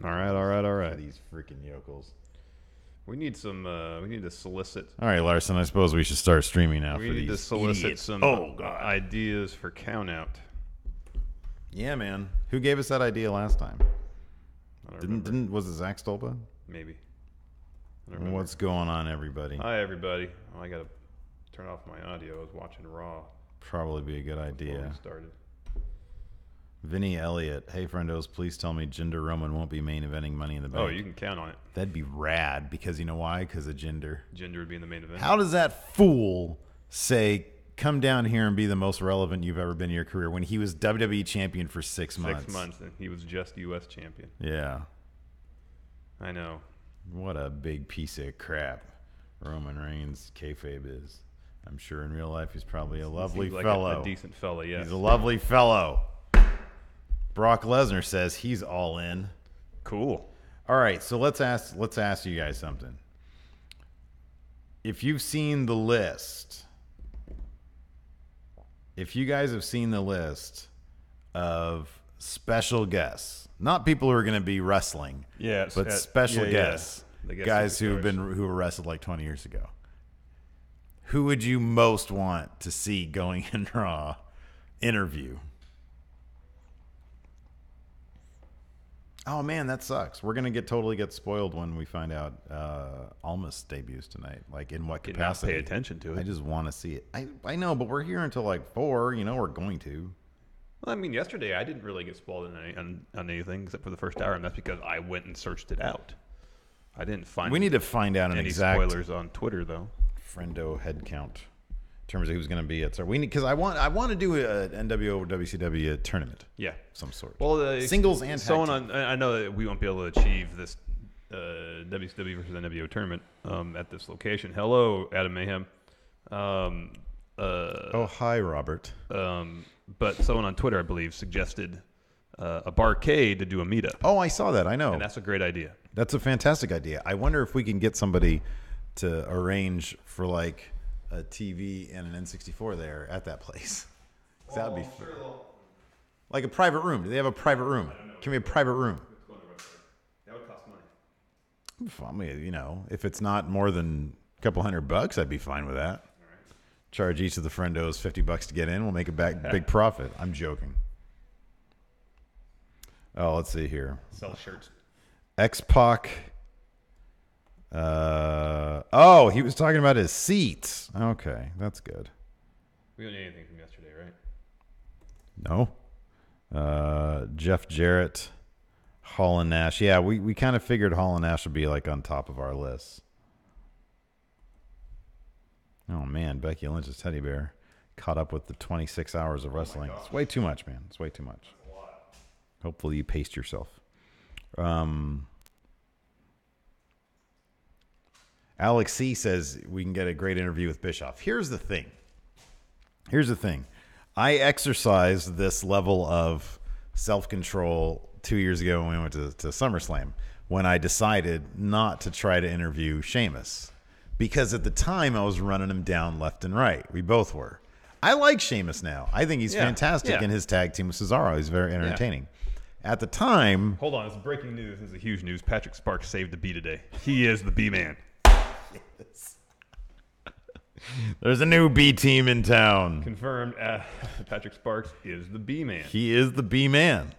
All right. These freaking yokels. We need some. We need to solicit. All right, Larson. I suppose we should start streaming now. We for need to these solicit idiots. some ideas for count out. Yeah, man. Who gave us that idea last time? Didn't was it Zach Stolpa? Maybe. What's going on, everybody? Hi, everybody. I gotta turn off my audio. I was watching Raw. Probably be a good idea. We started. Vinny Elliott. Hey, friendos, please tell me Jinder Roman won't be main eventing Money in the Bank. Oh, you can count on it. That'd be rad because you know why? Because of Jinder. Jinder would be in the main event. How does that fool say, come down here and be the most relevant you've ever been in your career when he was WWE champion for 6 months? 6 months, and he was just U.S. champion. Yeah. I know. What a big piece of crap Roman Reigns kayfabe is. I'm sure in real life he's probably a lovely fellow. A decent fellow, yes. He's a lovely fellow. Brock Lesnar says he's all in. Cool. All right, so let's ask you guys something. If you've seen the list, if you guys have seen the list of special guests, not people who are going to be wrestling, but special guests, guys who were wrestled like 20 years ago. Who would you most want to see going in Raw interview? Oh man, that sucks. We're gonna totally get spoiled when we find out Almas debuts tonight. Like in what capacity? Not pay attention to it. I just want to see it. I know, but we're here until like 4. You know, we're going to. Well, I mean, yesterday I didn't really get spoiled on anything except for the first hour, and that's because I went and searched it out. I didn't find. We need to find out any spoilers on Twitter though. Friendo head count in terms of who's going to be at. So we need because I want to do a NWO WCW tournament. Yeah, some sort. Well, singles and I know that we won't be able to achieve this WCW versus NWO tournament at this location. Hello, Adam Mayhem. Oh, hi, Robert. But someone on Twitter, I believe, suggested a barcade to do a meetup. Oh, I saw that. I know. And that's a great idea. That's a fantastic idea. I wonder if we can get somebody to arrange for like a TV and an N64 there at that place. That would be fun. Like a private room. Do they have a private room? Can we have a private room? That would cost money. I mean, you know, if it's not more than a couple $100, I'd be fine with that. Charge each of the friendos $50 to get in. We'll make a big profit. I'm joking. Oh, let's see here. Sell shirts. X-Pac. He was talking about his seats. Okay, that's good. We don't need anything from yesterday, right? No. Jeff Jarrett, Hall and Nash. Yeah, we kind of figured Hall and Nash would be like on top of our list. Oh, man, Becky Lynch's teddy bear caught up with the 26 hours of wrestling. It's way too much, man. It's way too much. Hopefully you paced yourself. Alex C. says we can get a great interview with Bischoff. Here's the thing. I exercised this level of self-control 2 years ago when we went to SummerSlam when I decided not to try to interview Sheamus. Because at the time, I was running him down left and right. We both were. I like Sheamus now. I think he's fantastic in his tag team with Cesaro. He's very entertaining. Yeah. At the time... Hold on. It's breaking news. This is huge news. Patrick Sparks saved the B today. He is the B-man. There's a new B team in town. Confirmed. Patrick Sparks is the B-man. He is the B-man.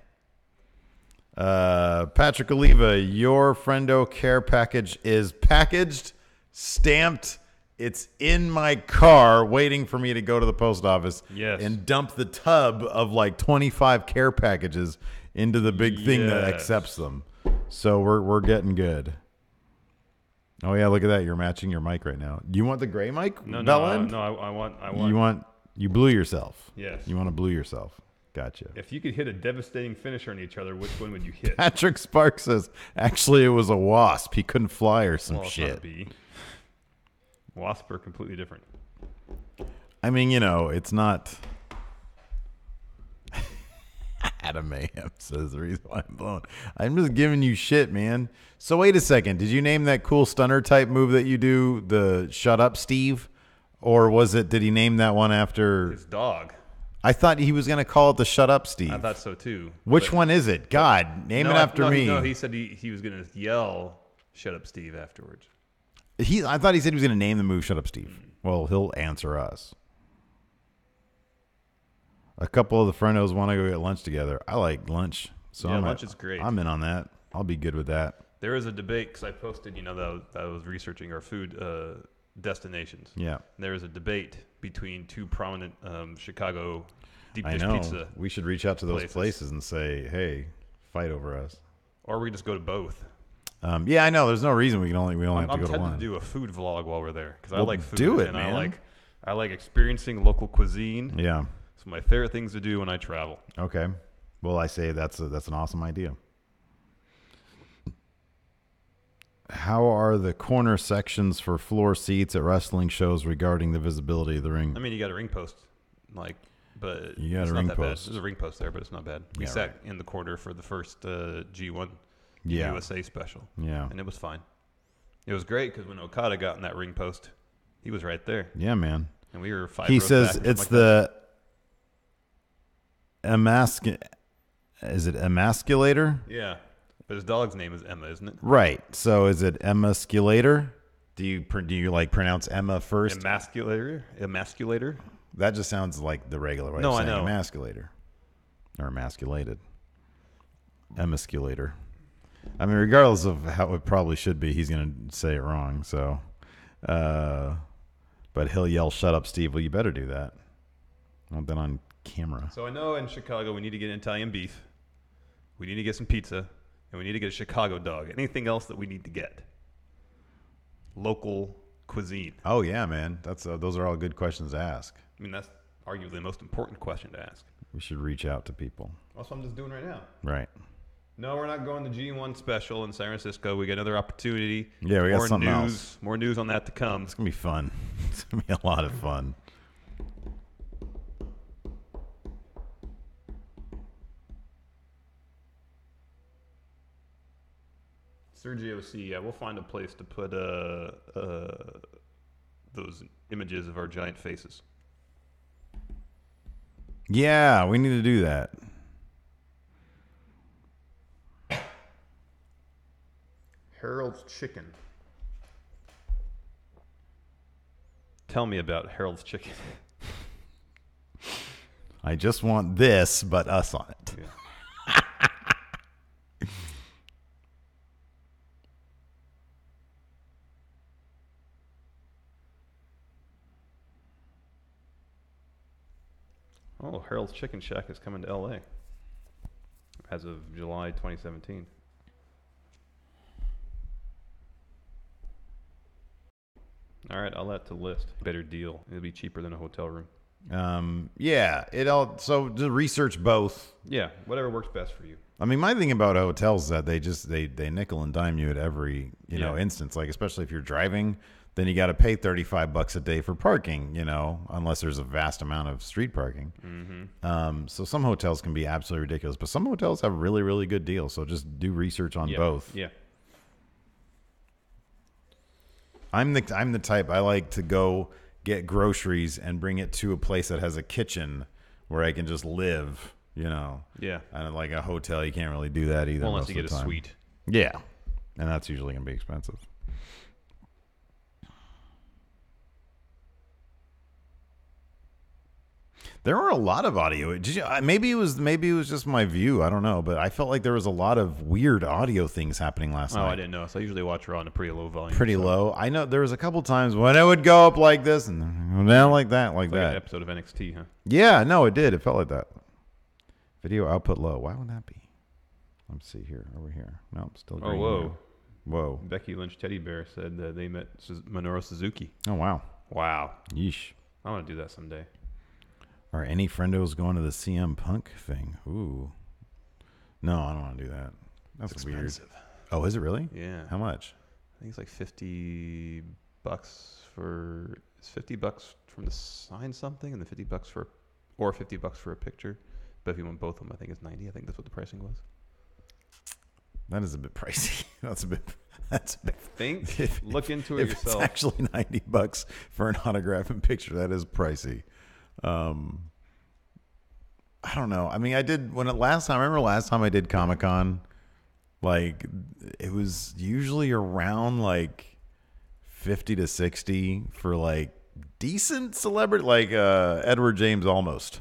Patrick Oliva, your friendo care package is packaged, stamped. It's in my car waiting for me to go to the post office and dump the tub of like 25 care packages into the big thing that accepts them. So we're getting good. Oh yeah, look at that. You're matching your mic right now. Do you want the gray mic? No, I want. You blew yourself. Yes. You want to blue yourself. Gotcha. If you could hit a devastating finisher on each other, which one would you hit? Patrick Sparks says, actually, it was a wasp. He couldn't fly or some shit. Not a bee. Wasp are completely different. I mean, you know, it's not. Adam Mayhem says the reason why I'm blown. I'm just giving you shit, man. So wait a second. Did you name that cool stunner type move that you do, the shut up Steve? Or did he name that one after his dog? I thought he was going to call it the Shut Up Steve. I thought so too. Which one is it? God, name it after me. No, he said he was going to yell "Shut Up Steve" afterwards. I thought he said he was going to name the move "Shut Up Steve." Well, he'll answer us. A couple of the friendos want to go get lunch together. I like lunch, so lunch is great. I'm in on that. I'll be good with that. There is a debate because I posted, that I was researching our food destinations. Yeah, there is a debate between two prominent Chicago deep dish I know. pizza. We should reach out to those places and say, "Hey, fight over us," or we just go to both. Yeah, I know. There's no reason we only have to go to one. I'm tempted to do a food vlog while we're there because I like food. Do it, and man. I like experiencing local cuisine. Yeah, it's my favorite things to do when I travel. Okay, well, I say that's an awesome idea. How are the corner sections for floor seats at wrestling shows regarding the visibility of the ring? I mean, you got a ring post, but you got it's a not ring that post. bad. There's a ring post there, but it's not bad. We sat in the corner for the first G1 USA special. Yeah, and it was fine. It was great because when Okada got in that ring post, he was right there. Yeah, man. And we were 5 He rows says back it's the Is it emasculator? Yeah. But his dog's name is Emma, isn't it? Right. So is it emasculator? Do you like pronounce Emma first? Emasculator? That just sounds like the regular way of saying I know. emasculator. Or emasculated. Emasculator. I mean, regardless of how it probably should be, he's going to say it wrong. So, but he'll yell, "Shut up, Steve." Well, you better do that. I've been on camera. So I know in Chicago we need to get Italian beef. We need to get some pizza. And we need to get a Chicago dog. Anything else that we need to get? Local cuisine. Oh, yeah, man. Those are all good questions to ask. I mean, that's arguably the most important question to ask. We should reach out to people. That's what I'm just doing right now. Right. No, we're not going to G1 special in San Francisco. We got another opportunity. Yeah, we got something else. More news on that to come. It's going to be fun. It's going to be a lot of fun. Sergio C. Yeah, we'll find a place to put those images of our giant faces. Yeah, we need to do that. Harold's Chicken. Tell me about Harold's Chicken. I just want this, but us on it. Yeah. Oh, Harold's Chicken Shack is coming to L.A. as of July 2017. All right, I'll add to the list. Better deal. It'll be cheaper than a hotel room. Yeah, so to research both. Yeah, whatever works best for you. I mean, my thing about hotels is that they nickel and dime you at every instance. Like, especially if you're driving, then you got to pay $35 a day for parking. Unless there's a vast amount of street parking. Mm-hmm. So some hotels can be absolutely ridiculous, but some hotels have really, really good deals. So just do research on both. Yeah. I'm the type, I like to go get groceries and bring it to a place that has a kitchen where I can just live, Yeah. And like a hotel, you can't really do that either. Unless you get a suite. Yeah. And that's usually going to be expensive. There were a lot of audio. Maybe it was just my view. I don't know, but I felt like there was a lot of weird audio things happening last night. Oh, I didn't know. So I usually watch Raw on a pretty low volume. Pretty low. I know there was a couple times when it would go up like this and then go down like that, like that. An episode of NXT, huh? Yeah, no, it did. It felt like that. Video output low. Why would that be? Let's see here. Over here. Nope, still green. Oh, whoa. Here. Whoa. Becky Lynch Teddy Bear said that they met Minoru Suzuki. Oh, wow. Wow. Yeesh. I want to do that someday. Are any friendos going to the CM Punk thing? Ooh. No, I don't want to do that. That's expensive. Weird. Oh, is it really? Yeah. How much? I think it's like $50 for... It's $50 from the sign something, and then $50 for a picture. But if you want both of them, I think it's $90. I think that's what the pricing was. That is a bit pricey. That's a bit. Look into it yourself. It's actually $90 for an autograph and picture. That is pricey. I don't know. I mean, I did last time I did Comic-Con, like it was usually around like 50 to 60 for like decent celebrity, like Edward James Olmos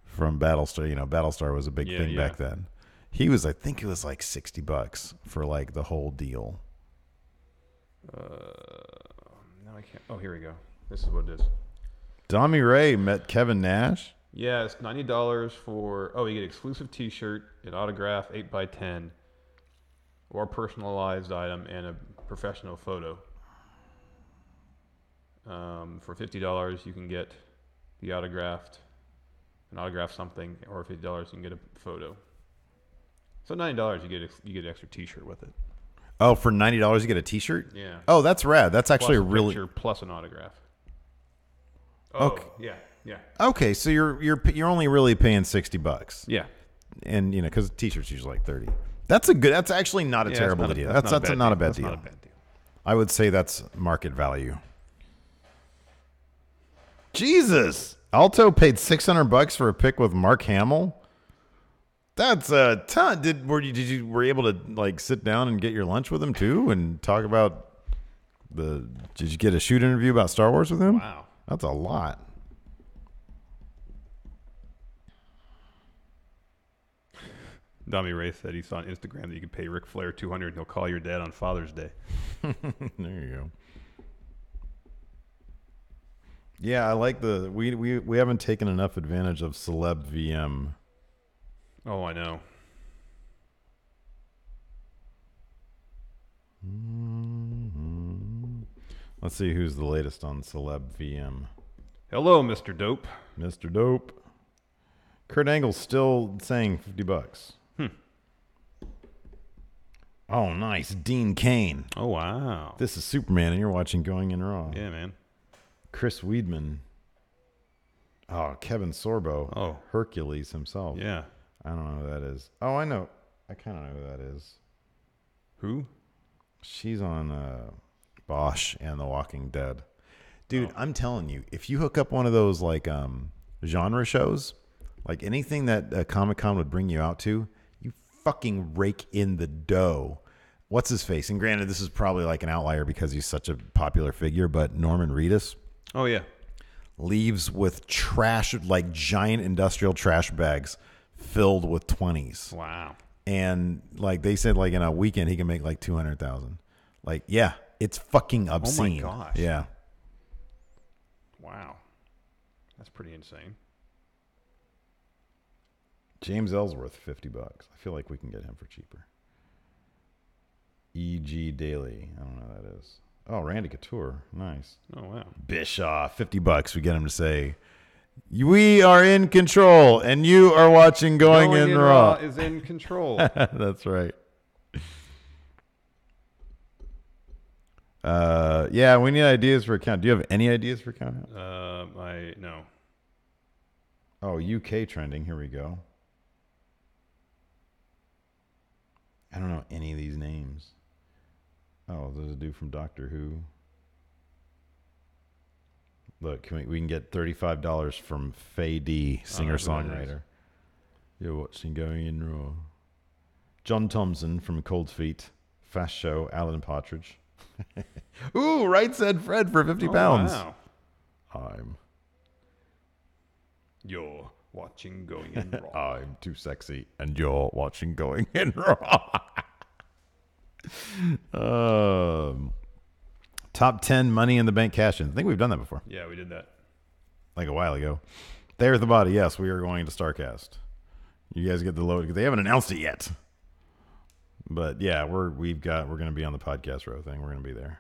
from Battlestar. You know, Battlestar was a big thing back then. He was, I think it was like $60 for like the whole deal. No, I can't. Oh, here we go. This is what it is. Tommy Ray met Kevin Nash. Yeah, it's $90 for. Oh, you get exclusive T-shirt, an autograph, 8x10, or personalized item, and a professional photo. For $50, you can get the an autograph something, or $50 you can get a photo. So $90 you get an extra T-shirt with it. Oh, for $90 you get a T-shirt? Yeah. Oh, that's rad. That's actually plus a really picture plus an autograph. Oh, okay. Yeah. Okay, so you're only really paying $60. Yeah. And because T-shirts usually like 30. That's actually not a terrible deal. That's not a bad deal. I would say that's market value. Jesus. Alto paid $600 for a pic with Mark Hamill. That's a ton. Were you able to like sit down and get your lunch with him too and talk about did you get a shoot interview about Star Wars with him? Wow. That's a lot. Tommy Ray said he saw on Instagram that you could pay Ric Flair $200 and he'll call your dad on Father's Day. There you go. Yeah, I like we haven't taken enough advantage of Celeb VM. Oh, I know. Let's see who's the latest on Celeb VM. Hello, Mr. Dope. Mr. Dope. Kurt Angle's still saying $50. Oh, nice. Dean Cain. Oh, wow. This is Superman, and you're watching Going in Raw. Yeah, man. Chris Weidman. Oh, Kevin Sorbo. Oh. Hercules himself. Yeah. I don't know who that is. Oh, I know. I kind of know who that is. Who? She's on Bosch and The Walking Dead. Dude, I'm telling you, if you hook up one of those like genre shows, like anything that Comic-Con would bring you out to, you fucking rake in the dough. What's his face? And granted, this is probably like an outlier because he's such a popular figure, but Norman Reedus. Oh, yeah. Leaves with trash, like giant industrial trash bags filled with 20s. Wow. And like they said, like in a weekend, he can make like 200,000. Like, yeah, it's fucking obscene. Oh, my gosh. Yeah. Wow. That's pretty insane. James Ellsworth, $50. I feel like we can get him for cheaper. E.G. Daily. I don't know who that is. Oh, Randy Couture. Nice. Oh, wow. Bischoff, $50. We get him to say, "We are in control, and you are watching Going in Raw." Is in control. That's right. Yeah, we need ideas for a count. Do you have any ideas for count? No. Oh, UK trending. Here we go. I don't know any of these names. Oh, there's a dude from Doctor Who. Look, we can get $35 from Faye D, singer-songwriter. You're watching Going in Raw. John Thompson from Cold Feet. Fast Show, Alan Partridge. Ooh, Right Said Fred for £50. Wow. You're watching Going in Raw. I'm too sexy, and you're watching Going in Raw. Top 10 Money in the Bank cash-ins. I think we've done that before. Yeah, we did that. Like a while ago. There's the body. Yes, we are going to StarCast. You guys get the load. They haven't announced it yet. But yeah, we're going to be on the podcast row thing. We're going to be there.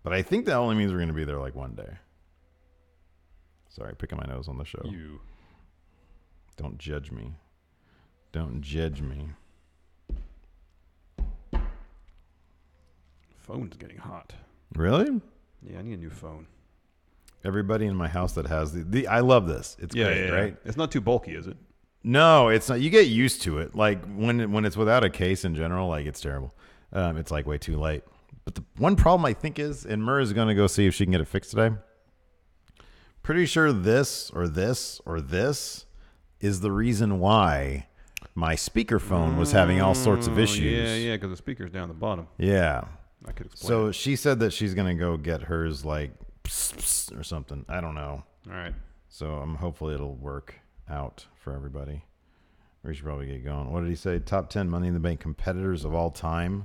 But I think that only means we're going to be there like one day. Sorry, picking my nose on the show. You. Don't judge me. Don't judge me. Phone's getting hot. Really? Yeah, I need a new phone. Everybody in my house that has I love this. It's great, right? It's not too bulky, is it? No, it's not. You get used to it. Like when it's without a case in general, like it's terrible. It's like way too late. But the one problem I think is, and Mur is going to go see if she can get it fixed today. Pretty sure this or this or this is the reason why my speakerphone was having all sorts of issues. Yeah, because the speaker's down the bottom. Yeah. I could explain. So she said that she's going to go get hers like pss, pss, or something. I don't know. All right. So hopefully it'll work out for everybody. We should probably get going. What did he say? Top 10 Money in the Bank competitors of all time?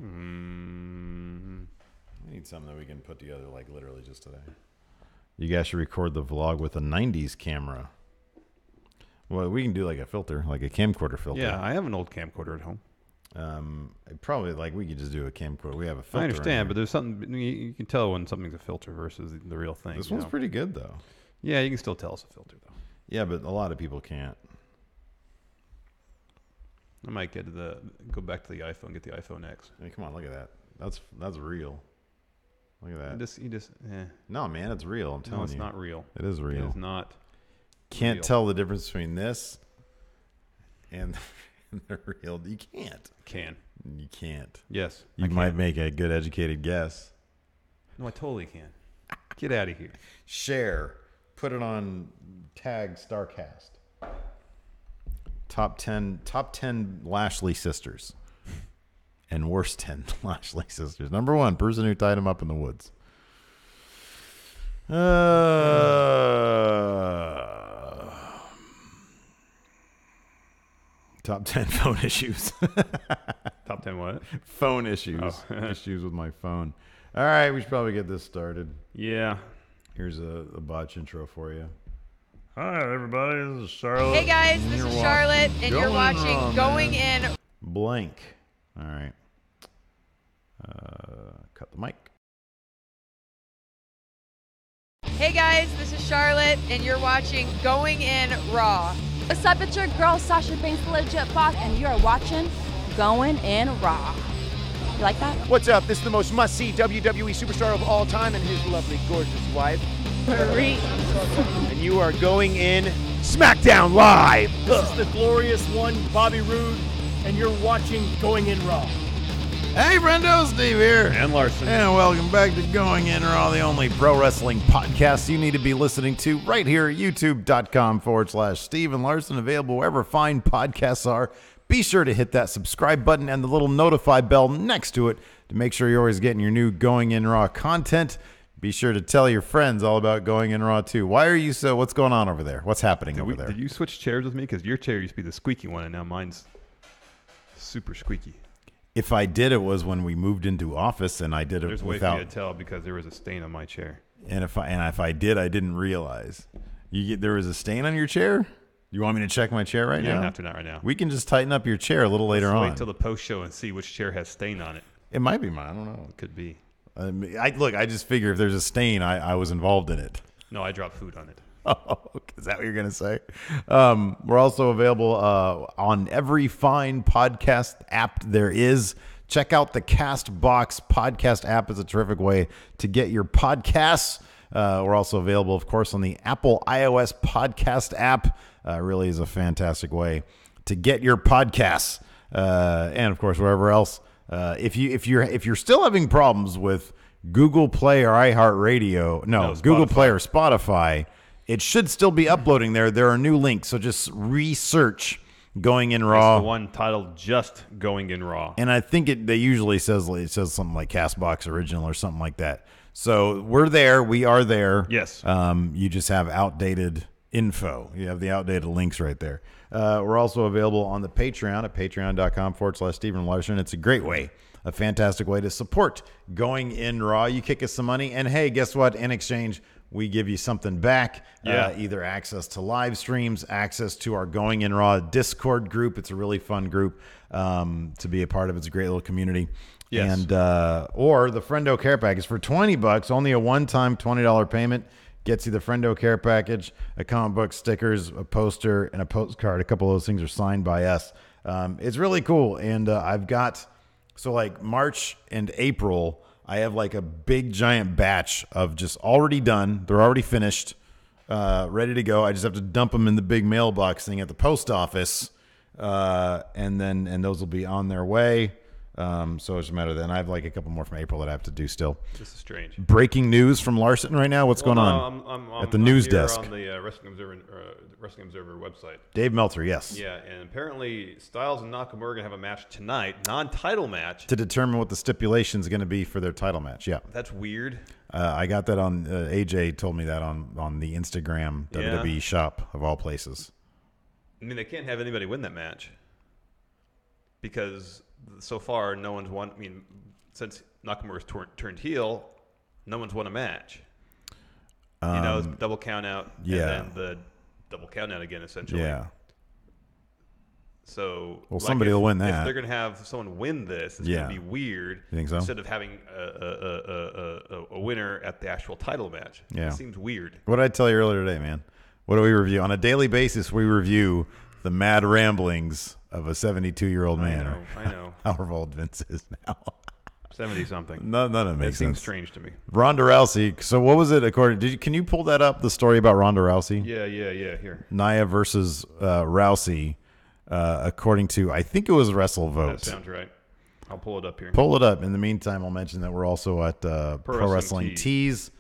We need something that we can put together like literally just today. You guys should record the vlog with a 90s camera. Well, we can do like a filter, like a camcorder filter. Yeah, I have an old camcorder at home. Probably like we could just do a camcorder. We have a filter. I understand, but there's something you can tell when something's a filter versus the real thing. This one's pretty good though. Yeah, you can still tell it's a filter though. Yeah, but a lot of people can't. I might go back to the iPhone, get the iPhone X. I mean, come on, look at that. That's real. Look at that. You just. No, man, it's real. I'm telling you. No, it's not real. It is real. It is not. Can't real. tell the difference between this and the real. You can't. You can't. Yes. You might make a good educated guess. No, I totally can. Get out of here. Share. Put it on tag StarCast. Top 10 Lashley sisters. And worst 10 Lashley sisters. Number 1, person who tied him up in the woods. Top 10 phone issues. Top 10 what? Phone issues. Oh. Issues with my phone. All right, we should probably get this started. Yeah. Here's a botch intro for you. Hi, everybody. This is Charlotte. Hey, guys. This is Charlotte, and you're watching Going In. Blank. All right. Cut the mic. Hey, guys. This is Charlotte, and you're watching Going In Raw. What's up? It's your girl, Sasha Banks, the Legit Boss, and you're watching Going In Raw. You like that? What's up? This is the most must-see WWE superstar of all time and his lovely, gorgeous wife. Marie. And you are going in SmackDown Live. This is the glorious one, Bobby Roode, and you're watching Going In Raw. Hey, friendo, Steve here. And Larson. And welcome back to Going In Raw, the only pro wrestling podcast you need to be listening to right here at youtube.com/Steve and Larson, available wherever fine podcasts are. Be sure to hit that subscribe button and the little notify bell next to it to make sure you're always getting your new Going In Raw content. Be sure to tell your friends all about Going In Raw too. Why are you so? What's going on over there? What's happening over there? Did you switch chairs with me? Because your chair used to be the squeaky one, and now mine's super squeaky. If I did, it was when we moved into office, and I did it There's a way without. for you to tell because there was a stain on my chair. And if I did, I didn't realize. There was a stain on your chair. You want me to check my chair right now? You don't have to, not right now. We can just tighten up your chair a little later on. Wait till the post show and see which chair has stain on it. It might be mine. I don't know. It could be. I just figure if there's a stain, I was involved in it. No, I dropped food on it. Oh, is that what you're going to say? We're also available on every fine podcast app there is. Check out the CastBox podcast app. It's a terrific way to get your podcasts. We're also available, of course, on the Apple iOS podcast app. Really is a fantastic way to get your podcasts. And, of course, wherever else. If you're still having problems with Google Play or iHeartRadio, no, Google Play or Spotify, it should still be uploading there. There are new links, so just research Going In Raw. It's the one titled just Going In Raw. And I think they usually says something like CastBox Original or something like that. So we're there. We are there. Yes. You just have outdated info. You have the outdated links right there. We're also available on the Patreon at patreon.com/Stephen Larson. It's a great way, a fantastic way to support Going In Raw. You kick us some money, and hey, guess what? In exchange, we give you something back. Either access to live streams, access to our Going In Raw Discord group. It's a really fun group to be a part of. It's a great little community. Yes. And or the Friendo Care Package for $20, only a one-time $20 payment. Gets you the Friendo Care Package, a comic book, stickers, a poster, and a postcard. A couple of those things are signed by us. It's really cool. And I've got, so like March and April, I have like a big giant batch of just already done. They're already finished, ready to go. I just have to dump them in the big mailbox thing at the post office. And those will be on their way. So it's a matter of that. And I have like a couple more from April that I have to do still. This is strange. Breaking news from Larson right now. What's going on at the news desk? On the Wrestling Observer website. Dave Meltzer, yes. Yeah, and apparently Styles and Nakamura are going to have a match tonight, non-title match. To determine what the stipulation is going to be for their title match, yeah. That's weird. I got that on, AJ told me that on the Instagram WWE shop of all places. I mean, they can't have anybody win that match because so far no one's won. I mean, since Nakamura's turned heel, no one's won a match. It's double count out and then the double count out again, essentially. Yeah. So, somebody will win that. If they're going to have someone win this, it's going to be weird. You think so? Instead of having a winner at the actual title match. Yeah. It seems weird. What did I tell you earlier today, man? What do we review? On a daily basis, we review the mad ramblings of a 72-year-old man. I know. However old Vince is now. 70-something. None of it makes sense. Seems strange to me. Ronda Rousey. So what was it? Can you pull that up, the story about Ronda Rousey? Yeah. Here. Nia versus Rousey. According to, I think it was WrestleVote. That sounds right. I'll pull it up here. Pull it up. In the meantime, I'll mention that we're also at Pro Wrestling Tees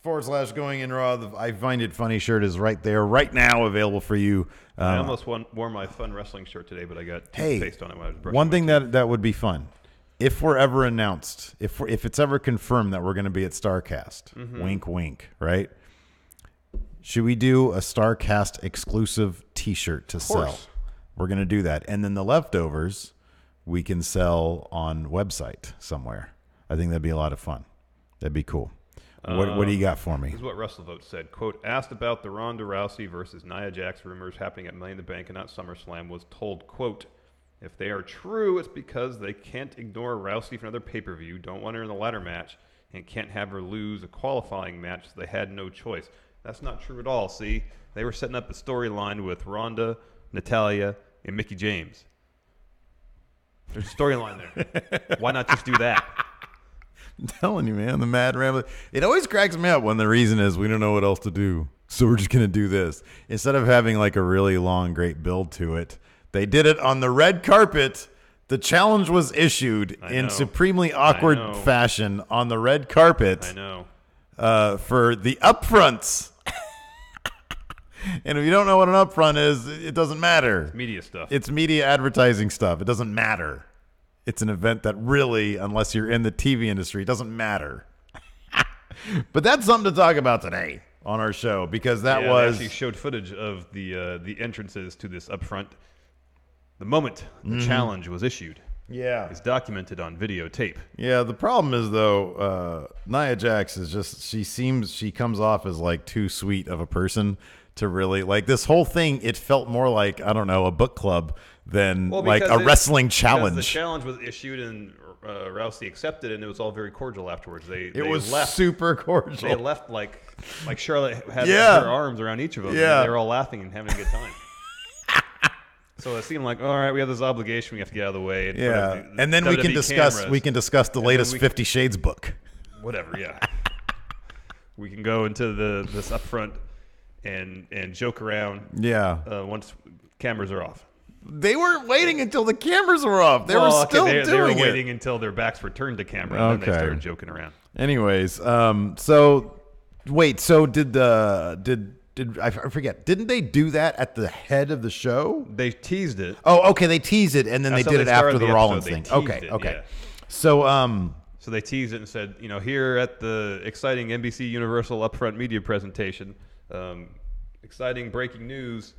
/ Going In Raw. The I Find It Funny shirt is right there, right now, available for you. I almost wore my Fun Wrestling shirt today, but I got toothpaste on it when I was brushing one thing my teeth. that would be fun, if we're ever announced, if it's ever confirmed that we're going to be at StarCast, wink, wink, right? Should we do a StarCast exclusive T-shirt to sell? We're going to do that. And then the leftovers we can sell on website somewhere. I think that'd be a lot of fun. That'd be cool. What do you got for me? This is what WrestleVote said. Quote, asked about the Ronda Rousey versus Nia Jax rumors happening at Money in the Bank and not SummerSlam, was told, quote, if they are true, it's because they can't ignore Rousey for another pay-per-view, don't want her in the ladder match, and can't have her lose a qualifying match, so they had no choice. That's not true at all, see? They were setting up a storyline with Ronda, Natalya, and Mickie James. There's a storyline there. Why not just do that? I'm telling you, man, the mad rambling. It always cracks me up when the reason is we don't know what else to do, so we're just going to do this. Instead of having like a really long, great build to it, they did it on the red carpet. The challenge was issued in supremely awkward fashion on the red carpet. I know. For the upfronts. And if you don't know what an upfront is, it doesn't matter. It's media stuff. It's media advertising stuff. It doesn't matter. It's an event that really, unless you're in the TV industry, doesn't matter. But that's something to talk about today on our show because that they was actually showed footage of the entrances to this upfront. The moment the challenge was issued. Yeah. It's documented on videotape. Yeah, the problem is, though, Nia Jax is just, she comes off as, like, too sweet of a person to really, like, this whole thing, it felt more like, I don't know, a book club than, like, a wrestling challenge. The challenge was issued and Rousey accepted it, and it was all very cordial afterwards. It was left, super cordial. They left, like Charlotte had her arms around each of them. Yeah. And they were all laughing and having a good time. So it seemed like, all right, we have this obligation we have to get out of the way. And then we can discuss the latest 50 Shades book. Whatever, yeah. We can go into this upfront and joke around. Yeah. Once cameras are off. They weren't waiting until the cameras were off. They were still doing it. They were waiting until their backs were turned to camera, and then they started joking around. Anyways, so I forget. Didn't they do that at the head of the show? They teased it. Oh, okay. They teased it, and then they did it after the Rollins thing. Okay. Yeah. So they teased it and said, here at the exciting NBC Universal upfront media presentation, exciting breaking news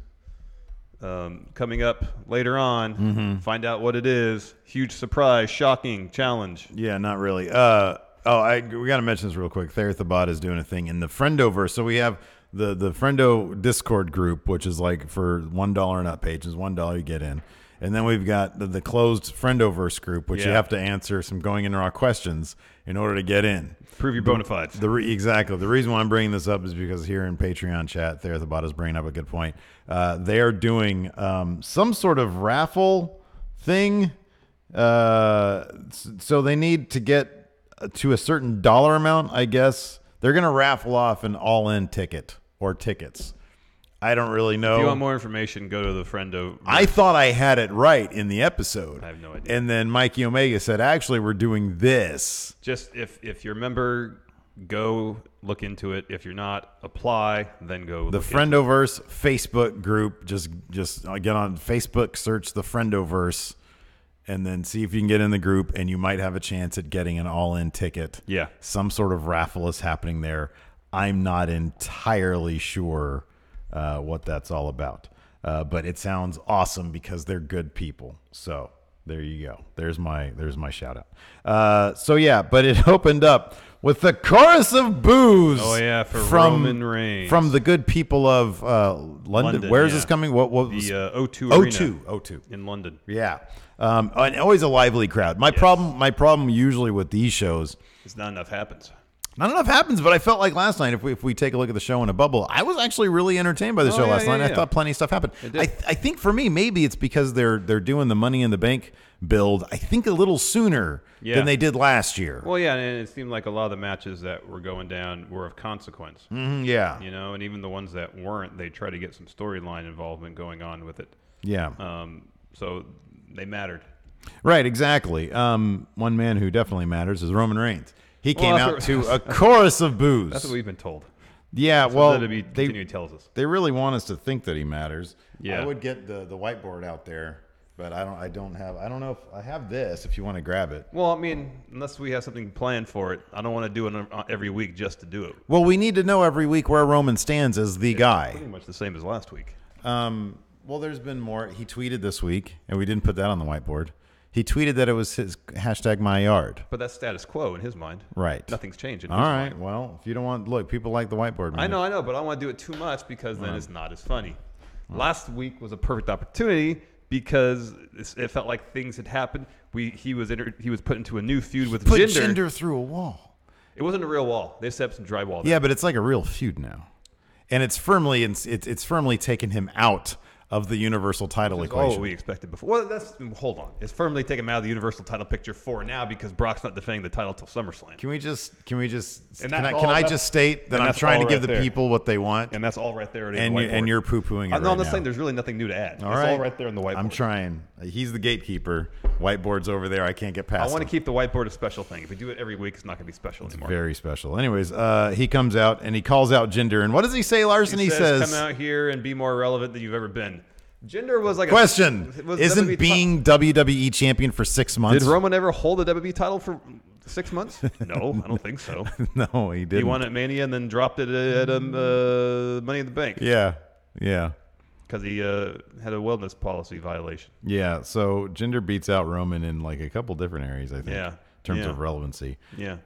coming up later on. Find out what it is. Huge surprise, shocking challenge. Yeah, not really. We got to mention this real quick. Thayer Thabot is doing a thing in the Friendoverse. So we have the Friendo Discord group, which is like for $1 and up pages, $1 you get in. And then we've got the closed Friendoverse group, which you have to answer some going in raw questions in order to get in. Prove your bona fides. Exactly. The reason why I'm bringing this up is because here in Patreon chat, Thayer Thabot is bringing up a good point. They are doing some sort of raffle thing. So they need to get to a certain dollar amount, I guess. They're going to raffle off an all-in ticket or tickets. I don't really know. If you want more information, go to the friendo. I thought I had it right in the episode. I have no idea. And then Mikey Omega said, actually, we're doing this. Just if you're a member, go look into it. If you're not, apply, then go. The Friendoverse Facebook group. Just get on Facebook, search the Friendoverse, and then see if you can get in the group, and you might have a chance at getting an all-in ticket. Yeah. Some sort of raffle is happening there. I'm not entirely sure what that's all about. But it sounds awesome because they're good people. So there you go. There's my shout out. So yeah, but it opened up with the chorus of boos. Oh yeah, from Roman Reigns. From the good people of London. Where is this coming? What was the O2 Arena? O2 in London. Yeah. And always a lively crowd. My problem usually with these shows is not enough happens. Not enough happens, but I felt like last night, if we take a look at the show in a bubble, I was actually really entertained by the show last night. I thought plenty of stuff happened. I think for me, maybe it's because they're doing the Money in the Bank build, I think, a little sooner than they did last year. Well, yeah, and it seemed like a lot of the matches that were going down were of consequence. Yeah. You know, and even the ones that weren't, they try to get some storyline involvement going on with it. Yeah. So they mattered. Right, exactly. One man who definitely matters is Roman Reigns. He came out to a chorus of boos. That's what we've been told. Yeah, that's well, they tells us. They really want us to think that he matters. Yeah. I would get the whiteboard out there, but I don't know if I have this. If you want to grab it. Well, I mean, unless we have something planned for it, I don't want to do it every week just to do it. Well, we need to know every week where Roman stands as the guy. Pretty much the same as last week. Well, there's been more. He tweeted this week, and we didn't put that on the whiteboard. He tweeted that it was his #MyYard. But that's status quo in his mind. Right. Nothing's changed in his mind. All right. Well, if you don't want, look, people like the whiteboard. Man. I know, but I don't want to do it too much because then it's not as funny. Last week was a perfect opportunity because it felt like things had happened. He was put into a new feud with Jinder. Put Jinder through a wall. It wasn't a real wall. They set up some drywall there. Yeah, but it's like a real feud now, and it's firmly taken him out of the Universal title equation. Oh, we expected before. Well, hold on. It's firmly taken him out of the Universal title picture for now because Brock's not defending the title till SummerSlam. Can I just state that I'm trying to give the people what they want? And that's all right there. And you're poo-pooing it. No, I'm just saying there's really nothing new to add. It's all right there in the whiteboard. I'm trying. He's the gatekeeper. Whiteboard's over there. I can't get past I want to keep the whiteboard a special thing. If we do it every week, it's not going to be special anymore. Very special. Anyways, he comes out and he calls out Jinder. And what does he say, Larson? He says, come out here and be more relevant than you've ever been. Jinder was like question. Isn't being WWE champion for 6 months? Did Roman ever hold the WWE title for 6 months? No, I don't think so. No, he didn't. He won at Mania and then dropped it at Money in the Bank. Yeah. Because he had a wellness policy violation. Yeah, so Jinder beats out Roman in like a couple different areas, I think. Yeah. In terms of relevancy. Yeah.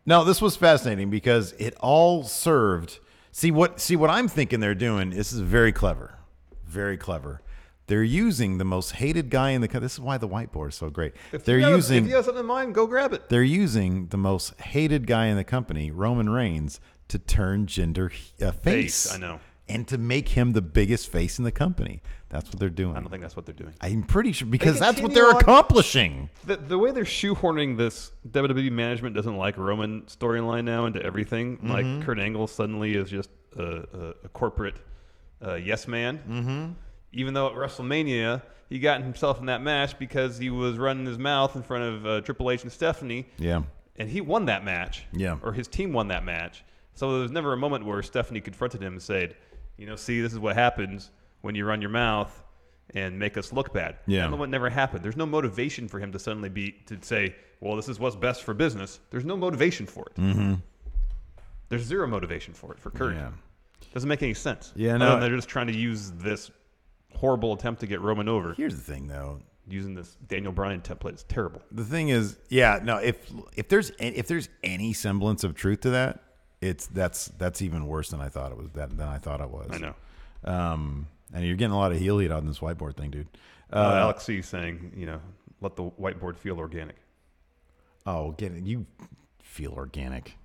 No, this was fascinating because it all served. See what I'm thinking they're doing. This is very clever. Very clever. They're using the most hated guy in the country. This is why the whiteboard is so great. If you have something in mind, go grab it. They're using the most hated guy in the company, Roman Reigns, to turn Jinder face. I know. And to make him the biggest face in the company. That's what they're doing. I don't think that's what they're doing. I'm pretty sure because that's what they're accomplishing. The way they're shoehorning this WWE management doesn't like Roman storyline now into everything. Mm-hmm. Like Kurt Angle suddenly is just a corporate yes man. Even though at WrestleMania he got himself in that match because he was running his mouth in front of Triple H and Stephanie. Yeah. And he won that match. Yeah. Or his team won that match. So there was never a moment where Stephanie confronted him and said, see, this is what happens when you run your mouth and make us look bad. Yeah. That moment never happened. There's no motivation for him to suddenly say, well, this is what's best for business. There's no motivation for it. Mm-hmm. There's zero motivation for it for Kurt. Yeah. Doesn't make any sense. Yeah, no. They're just trying to use this horrible attempt to get Roman over. Here's the thing, though. Using this Daniel Bryan template is terrible. The thing is, if there's any semblance of truth to that, that's even worse than I thought it was. Than I thought it was. I know. And you're getting a lot of heel heat on this whiteboard thing, dude. Alex C saying, let the whiteboard feel organic. Oh, you feel organic.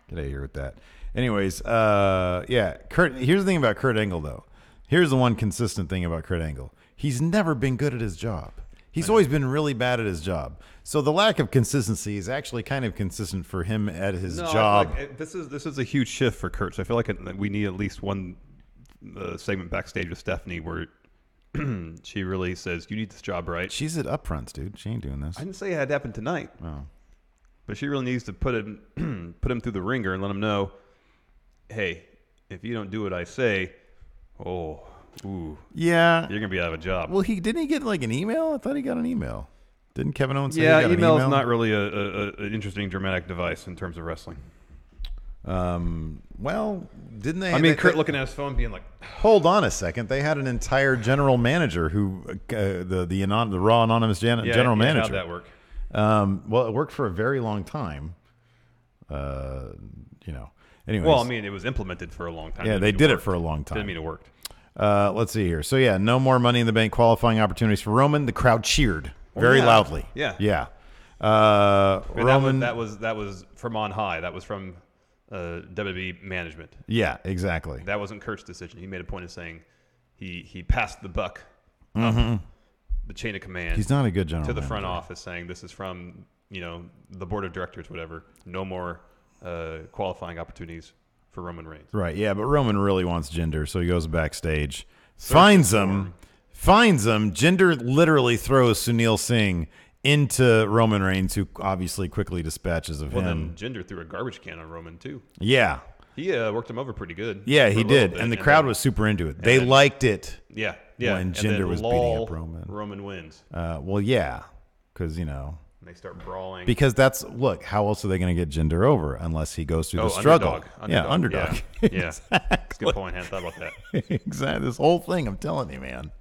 Get out of here with that. Anyways, Kurt. Here's the thing about Kurt Angle, though. Here's the one consistent thing about Kurt Angle. He's never been good at his job. He's always been really bad at his job. So the lack of consistency is actually kind of consistent for him at his job. This is a huge shift for Kurt. So I feel like we need at least one segment backstage with Stephanie where she really says, "You need this job right." She's at upfronts, dude. She ain't doing this. I didn't say it had to happen tonight. Oh. But she really needs to put him through the ringer and let him know, hey, if you don't do what I say, yeah, you're gonna be out of a job. Well, didn't he get like an email? I thought he got an email. Didn't Kevin Owens say he yeah, got email an is email? not really an interesting dramatic device in terms of wrestling. Well, didn't they? I mean, Kurt looking at his phone, being like, "Hold on a second. They had an entire general manager who, the Raw Anonymous general manager. How'd that work? Well, it worked for a very long time. Anyways. Well, I mean, it was implemented for a long time. Yeah, they did it for a long time. Didn't mean it worked. Let's see here. So yeah, no more Money in the Bank qualifying opportunities for Roman. The crowd cheered very loudly. Yeah. Roman. That was from on high. That was from WWE management. Yeah, exactly. That wasn't Kurt's decision. He made a point of saying he passed the buck Mm-hmm. the chain of command. He's not a good general to the manager. front office, saying this is from the board of directors, whatever. No more qualifying opportunities for Roman Reigns. Right. Yeah, but Roman really wants Jinder, so he goes backstage, finds him. Jinder literally throws Sunil Singh into Roman Reigns, who obviously quickly dispatches of him. Then Jinder threw a garbage can on Roman too. Yeah. He worked him over pretty good. Yeah, he did, and the crowd was super into it. They liked it. Yeah. When Jinder was beating up Roman. Roman wins. Well, yeah, because they start brawling. Because how else are they going to get Jinder over unless he goes through the struggle? Underdog. Yeah, underdog. Yeah. That's a good point. I hadn't thought about that. Exactly. This whole thing, I'm telling you, man.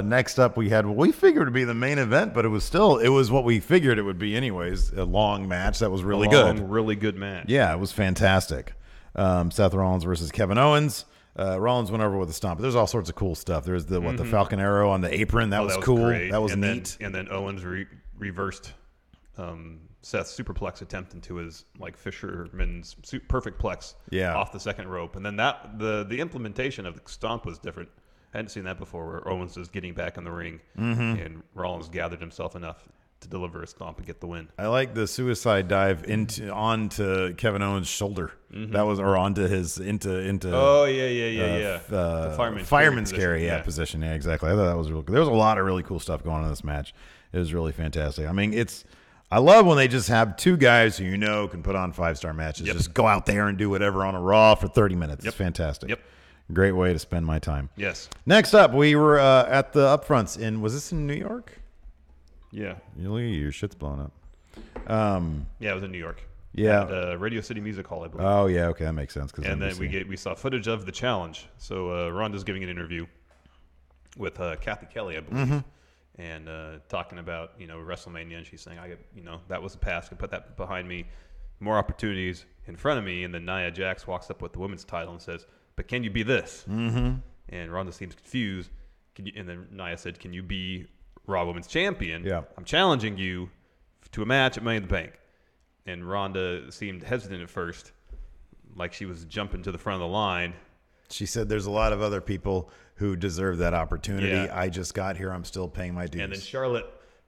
Next up, we had what we figured to be the main event, but it was what we figured it would be anyways. A long match that was really good. Really good match. Yeah, it was fantastic. Seth Rollins versus Kevin Owens. Rollins went over with a stomp. But there's all sorts of cool stuff. There's the Falcon Arrow on the apron. That was cool. Great. That was neat. And then Owens reversed Seth's superplex attempt into his fisherman's perfect plex off the second rope. And then the implementation of the stomp was different. I hadn't seen that before, where Owens was getting back in the ring and Rollins gathered himself enough to deliver a stomp and get the win. I like the suicide dive onto Kevin Owens' shoulder. That was onto his into. Oh yeah. The fireman's carry position. Yeah, exactly. I thought that was real. There was a lot of really cool stuff going on in this match. It was really fantastic. I mean, I love when they just have two guys who can put on 5-star matches. Just go out there and do whatever on a Raw for 30 minutes. It's fantastic. Yep. Great way to spend my time. Yes. Next up, we were at the upfronts was this in New York? Yeah. Your shit's blown up. Yeah, it was in New York. Yeah. At Radio City Music Hall, I believe. Oh, yeah. Okay, that makes sense. And then we saw footage of the challenge. So Ronda's giving an interview with Kathy Kelly, I believe, and talking about WrestleMania, and she's saying, that was the past. I put that behind me. More opportunities in front of me. And then Nia Jax walks up with the women's title and says, "But can you be this?" And Ronda seems confused. And then Nia said, "Can you be Raw Women's Champion? Yeah. I'm challenging you to a match at Money in the Bank." And Ronda seemed hesitant at first, like she was jumping to the front of the line. She said, "There's a lot of other people who deserve that opportunity. Yeah. I just got here. I'm still paying my dues." And then Charlotte,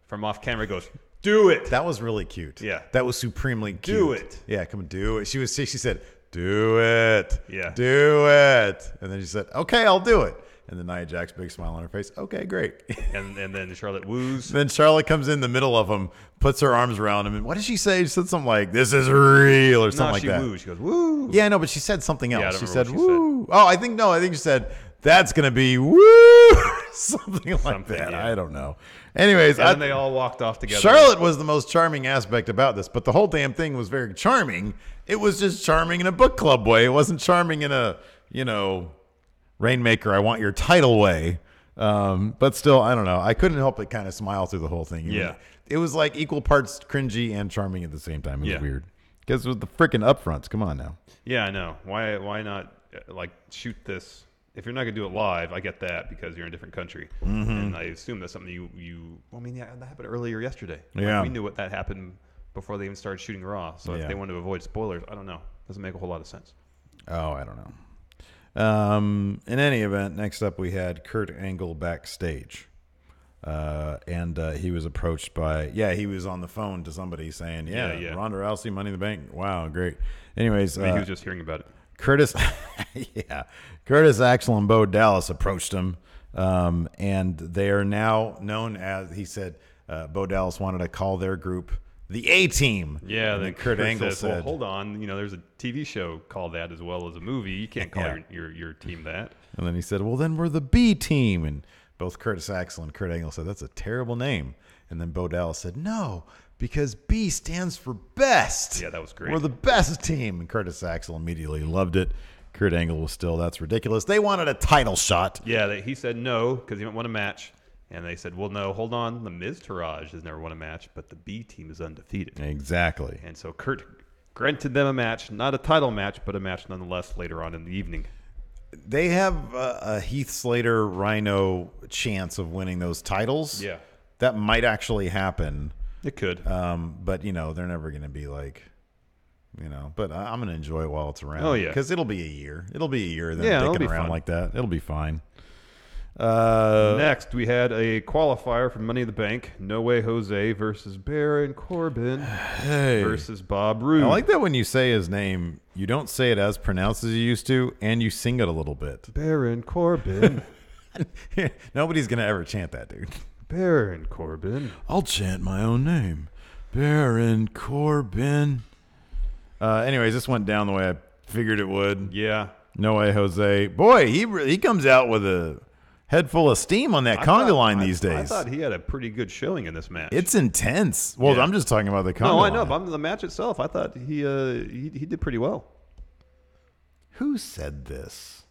from off camera, goes, "Do it." That was really cute. Yeah. That was supremely cute. Do it. Yeah, come on, do it. She said, "Do it." Yeah. Do it. And then she said, "Okay, I'll do it." And then Nia Jax, big smile on her face. "Okay, great." And then Charlotte woos. Then Charlotte comes in the middle of them, puts her arms around him, and what did she say? She said something like, "This is real," or something like that. Woos. She goes, "Woo." Yeah, no, but she said something else. Yeah, I don't she remember said, what she "Woo." Oh, I think she said, "That's going to be woo." something like that. Yeah. I don't know. Anyways, and then they all walked off together. Charlotte was the most charming aspect about this, but the whole damn thing was very charming. It was just charming in a book club way. It wasn't charming in a, Rainmaker, I want your title way. But still, I don't know. I couldn't help but kind of smile through the whole thing. Yeah. It was like equal parts cringy and charming at the same time. It was weird. Because with the freaking upfronts, come on now. Yeah, I know. Why not shoot this? If you're not gonna do it live, I get that because you're in a different country, and I assume that's something you. Well, I mean, yeah, that happened earlier yesterday. Yeah, we knew what that happened before they even started shooting Raw. So if they wanted to avoid spoilers, I don't know. Doesn't make a whole lot of sense. Oh, I don't know. In any event, next up we had Kurt Angle backstage. And he was approached by, he was on the phone to somebody saying, Ronda Rousey, Money in the Bank. Wow, great. Anyways. He was just hearing about it. Curtis, yeah, Curtis Axel and Bo Dallas approached him, and they are now known as, he said, Bo Dallas wanted to call their group the A-Team. Yeah, and then Kurt Angle said, well, hold on, there's a TV show called that as well as a movie. You can't call your team that. And then he said, well, then we're the B-Team. And both Curtis Axel and Kurt Angle said, that's a terrible name. And then Bo Dallas said, no, because B stands for best. Yeah, that was great. We're the best team. And Curtis Axel immediately loved it. Kurt Angle was still, that's ridiculous. They wanted a title shot. Yeah, he said no because he didn't want a match. And they said, well, no, hold on. The Miz Taraj has never won a match, but the B team is undefeated. Exactly. And so Kurt granted them a match, not a title match, but a match nonetheless later on in the evening. They have a Heath Slater Rhino chance of winning those titles. Yeah. That might actually happen. It could. But, they're never going to be like, but I'm going to enjoy it while it's around. Oh, yeah. Because it'll be a year. It'll be a year of them it'll dicking be around fun. like that. It'll be fine. Next, we had a qualifier for Money in the Bank. No Way Jose versus Baron Corbin versus Bob Roode. I like that when you say his name, you don't say it as pronounced as you used to, and you sing it a little bit. Baron Corbin. Nobody's going to ever chant that, dude. Baron Corbin. I'll chant my own name. Baron Corbin. Anyways, this went down the way I figured it would. Yeah. No Way Jose. Boy, he comes out with a head full of steam on that conga line these days. I thought he had a pretty good showing in this match. It's intense. Well, Yeah. I'm just talking about the conga No, I line. know. But the match itself, I thought he did pretty well. Who said this?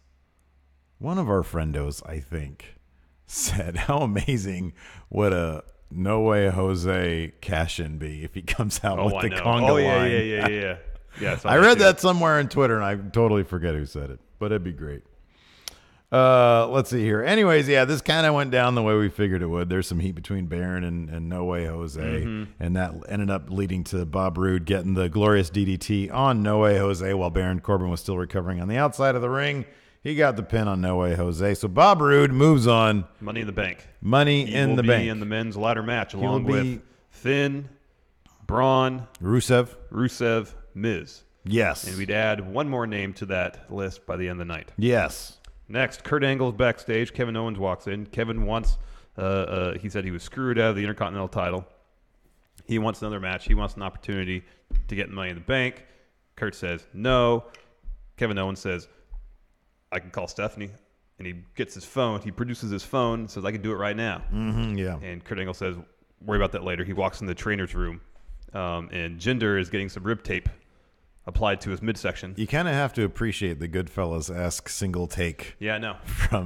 One of our friendos, I think, said how amazing would a No Way Jose cash-in be if he comes out with the conga line. Yeah. Yeah, I read that somewhere on Twitter, and I totally forget who said it, but it'd be great. Let's see here. Anyways, yeah, this kind of went down the way we figured it would. There's some heat between Baron and No Way Jose, and that ended up leading to Bob Roode getting the glorious DDT on No Way Jose while Baron Corbin was still recovering on the outside of the ring. He got the pin on No Way Jose. So Bob Roode moves on. Money in the Bank. Money in the Bank. In the men's ladder match, along will with be- Finn, Braun, Rusev. Miz. Yes. And we'd add one more name to that list by the end of the night. Yes. Next, Kurt Angle's backstage. Kevin Owens walks in. Kevin wants, he said he was screwed out of the Intercontinental title. He wants another match. He wants an opportunity to get Money in the Bank. Kurt says no. Kevin Owens says, I can call Stephanie. And he gets his phone. He produces his phone and says, I can do it right now. Yeah. And Kurt Angle says, worry about that later. He walks in the trainer's room. And Jinder is getting some rib tape applied to his midsection. You kind of have to appreciate the Goodfellas-esque single take. Yeah, I know.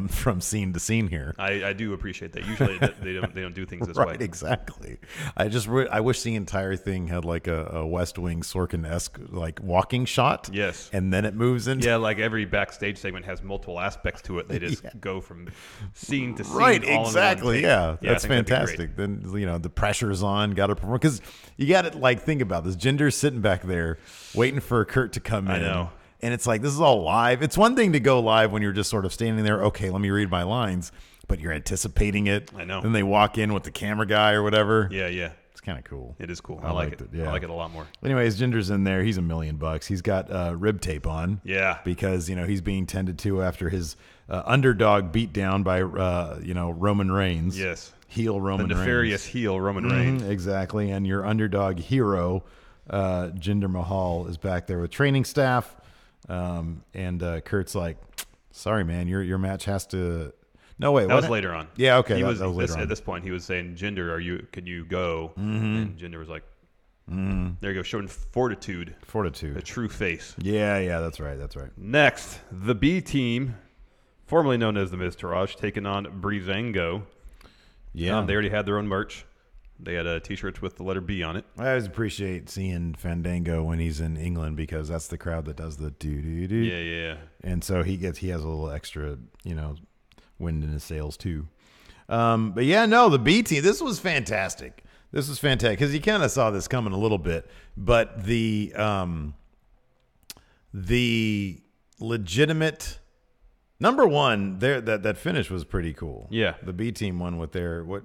From scene to scene here. I do appreciate that. Usually they don't do things this way. Right, exactly. I wish the entire thing had like a West Wing Sorkin-esque like walking shot. Yes. And then it moves into Yeah, like every backstage segment has multiple aspects to it. They just go from scene to scene. Right, all in one exactly. take. Yeah, I that's think that'd be fantastic. Then the pressure's on. Got to perform because you got to like think about this. Jinder's sitting back there waiting for Kurt to come in. I know. And it's like this is all live. It's one thing to go live when you're just sort of standing there. Okay, let me read my lines, but you're anticipating it. I know. Then they great in with the camera guy or whatever. great. Yeah. It's kind of cool. It is cool. I I like liked it. it, yeah. I like it a lot more. Anyways, Jinder's in there. He's $1 million. He's got rib tape on. Yeah. Because he's being tended to after his underdog beat down by Roman Reigns. Yes. Heel Roman The Reigns. nefarious heel Roman Reigns. Exactly. And your underdog hero, Jinder Mahal, is back there with training staff. And Kurt's like, sorry, man, your match has to. No, wait. That was later on. Yeah, okay. He that was was later on. At this point, he was saying, Jinder, can you go? And Jinder was like, there you go, showing fortitude. A true face. Yeah, that's right. Next, the B team, formerly known as the Miz Taraj, taking on Breezango. Yeah. They already had their own merch. They had T-shirts with the letter B on it. I always appreciate seeing Fandango when he's in England because that's the crowd that does the do-do-do. Yeah. And so he has a little extra, wind in his sails too. But yeah, no, the B team, this was fantastic. Because you kind of saw this coming a little bit, but the legitimate number one there, that finish was pretty cool. Yeah. The B team won with their, what?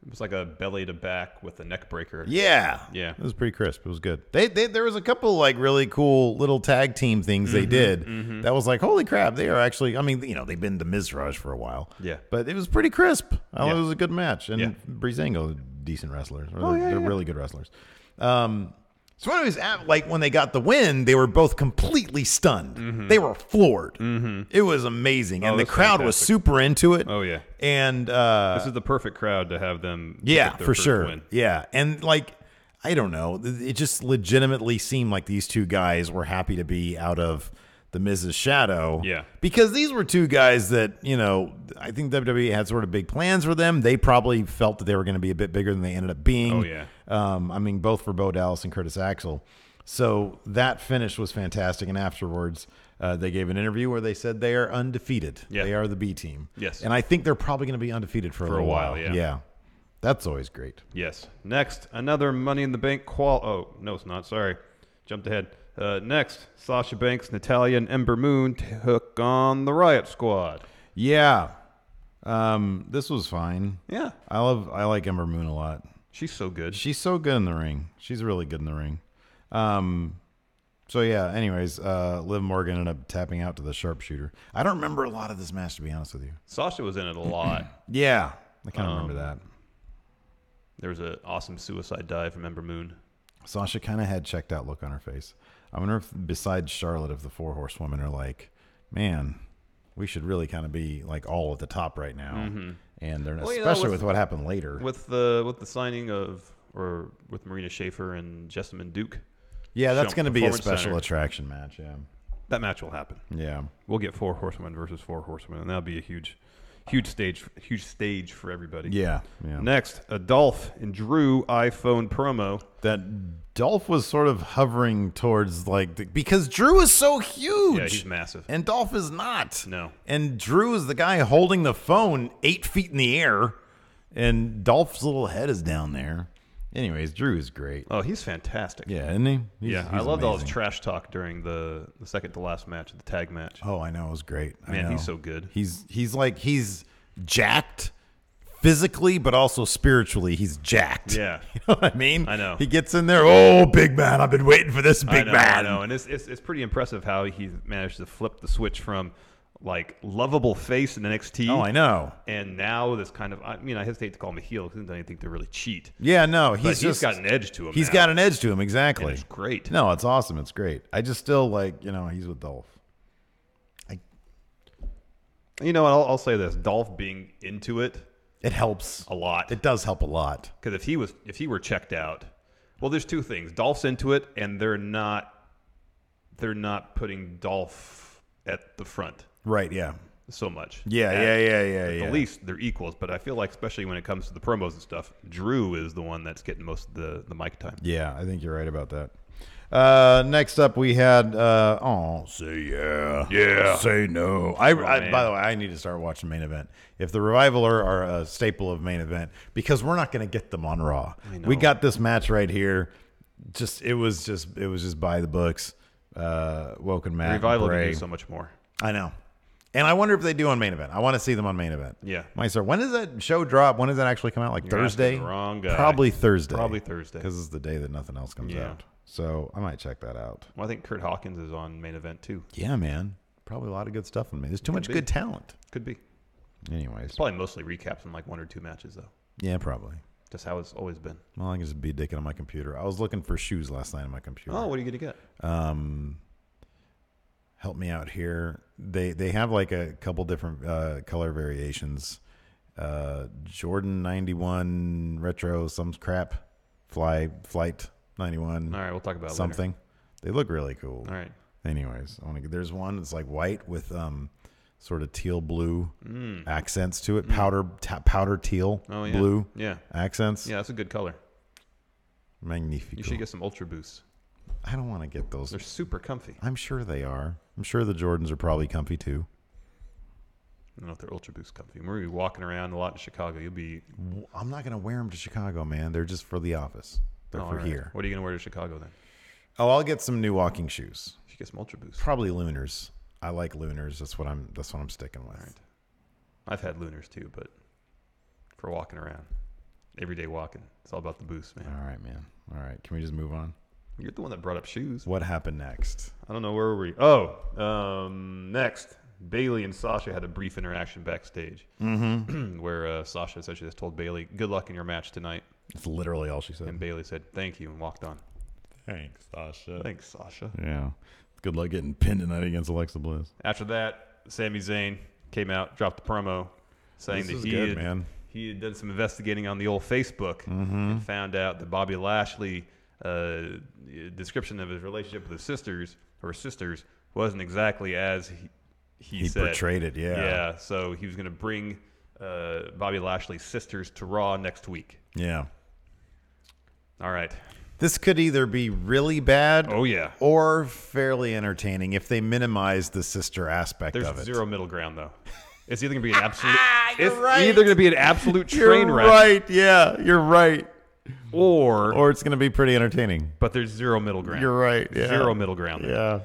It was like a belly to back with a neck breaker. Yeah. Yeah. It was pretty crisp. It was good. There was a couple like really cool little tag team things they did that was like, holy crap, they are actually, I mean, they've been to Mizraj for a while. Yeah. But it was pretty crisp. It Yeah. was a good match. And Yeah. Breezango, decent wrestlers. Oh, yeah, They're yeah. really good wrestlers. So anyways, like when they got the win, they were both completely stunned. They were floored. It was amazing. And the that's crowd was fantastic. super into it. Oh, yeah. And This is the perfect crowd to have them yeah, get their for first sure. win. Yeah. And like, I don't know. It just legitimately seemed like these two guys were happy to be out of the Miz's shadow. Yeah. Because these were two guys that, I think WWE had sort of big plans for them. They probably felt that they were going to be a bit bigger than they ended up being. Oh, yeah. Both for Bo Dallas and Curtis Axel. So that finish was fantastic. And afterwards, they gave an interview where they said they are undefeated. Yeah. They are the B team. Yes. And I think they're probably going to be undefeated for a little while, yeah. Yeah. That's always great. Yes. Next, another Money in the Bank Oh, no, it's not. Sorry. Jumped ahead. Next, Sasha Banks, Natalya, and Ember Moon took on the Riot Squad. Yeah. This was fine. Yeah. I like Ember Moon a lot. She's so good. She's so good in the ring. She's really good in the ring. So yeah, anyways, Liv Morgan ended up tapping out to the sharpshooter. I don't remember a lot of this match, to be honest with you. Sasha was in it a lot. Yeah. I kind of remember that. There was an awesome suicide dive from Ember Moon. Sasha kind of had checked out look on her face. I wonder if besides Charlotte, if the Four Horsewomen are like, man, we should really kind of be like all at the top right now. And they're especially with what happened later. With the signing of, or with Marina Shafir and Jessamine Duke. Yeah, that's going to be a Performance special Center. attraction match. Yeah. That match will happen. Yeah. We'll get 4 Horsewomen versus 4 Horsewomen, and that'll be a huge stage for everybody. Yeah. Yeah. Next, a Dolph and Drew iPhone promo. That Dolph was sort of hovering towards because Drew is so huge. Yeah, he's massive. And Dolph is not. No. And Drew is the guy holding the phone 8 feet in the air, and Dolph's little head is down there. Anyways, Drew is great. Oh, he's fantastic. Yeah, isn't he? I loved all his trash talk during the second to last match, the tag match. Oh, I know. It was great. Man, he's so good. He's jacked physically, but also spiritually. He's jacked. Yeah. You know what I mean? I know. He gets in there. Oh, big man. I've been waiting for this big man. I know. And it's pretty impressive how he managed to flip the switch from lovable face in NXT. Oh, I know. And now this kind of, I hesitate to call him a heel because I don't think they really cheat. Yeah, no. He's got an edge to him. He's now. got an edge to him, exactly. And it's great. No, it's awesome. It's great. I just still he's with Dolph. I'll say this: Dolph being into it, it helps a lot. It does help a lot. Because if he were checked out, well, there's two things: Dolph's into it, and they're not putting Dolph at the front. Right. Yeah. So much. Yeah. At least they're equals, but I feel like especially when it comes to the promos and stuff, Drew is the one that's getting most of the mic time. Yeah, I think you're right about that. Next up, we had say yeah, say no. By the way, I need to start watching Main Event. If the Revival are a staple of Main Event, because we're not going to get them on Raw. We got this match right here. It was just by the books. Woken Matt, the Revival Bray. can do so much more. I know. And I wonder if they do on Main Event. I want to see them on Main Event. Yeah. When does that show drop? When does that actually come out? You're Thursday? asking the wrong guy. Probably Thursday. Because it's the day that nothing else comes out. So I might check that out. Well, I think Kurt Hawkins is on Main Event too. Yeah, man. Probably a lot of good stuff in me. There's too much good talent. Could be. Anyways. It's probably mostly recaps in 1 or 2 matches though. Yeah, probably. Just how it's always been. Well, I can just be dicking on my computer. I was looking for shoes last night on my computer. Oh, what are you going to get? Help me out here. They have a couple different color variations. Jordan 91 retro, some crap. Flight 91. All right, we'll talk about something. Later. They look really cool. All right. Anyways, there's one that's white with sort of teal blue accents to it. Powder teal blue accents. Yeah, that's a good color. Magnifico. You should get some Ultra Boosts. I don't want to get those. They're super comfy. I'm sure they are. I'm sure the Jordans are probably comfy too. I don't know if they're Ultra Boost comfy. We're going to be walking around a lot in Chicago. I'm not going to wear them to Chicago, man. They're just for the office. They're for here. What are you going to wear to Chicago then? Oh, I'll get some new walking shoes. You should get some Ultra Boost. Probably Lunars. I like Lunars. That's what I'm sticking with. All right. I've had Lunars too, but for walking around. everyday walking. It's all about the boost, man. All right, man. All right. Can we just move on? You're the one that brought up shoes. What happened next? I don't know. Where were we? Oh, next. Bailey and Sasha had a brief interaction backstage where Sasha essentially just told Bailey, good luck in your match tonight. That's literally all she said. And Bailey said, thank you, and walked on. Thanks, Sasha. Thanks, Sasha. Yeah. Good luck getting pinned tonight against Alexa Bliss. After that, Sami Zayn came out, dropped the promo, saying This that is good, man. He had done some investigating on the old Facebook and found out that Bobby Lashley description of his relationship with his sisters wasn't exactly as he said. Portrayed it, yeah. Yeah, so he was going to bring Bobby Lashley's sisters to Raw next week. Yeah. All right. This could either be really bad Oh, yeah. or fairly entertaining if they minimize the sister aspect There's of it. zero middle ground, though. It's either going to be an absolute You're right. either going to be an absolute train You're wreck. right, yeah. You're right. Or it's going to be pretty entertaining. but there's zero middle ground. You're right, yeah. Zero middle ground. there. Yeah.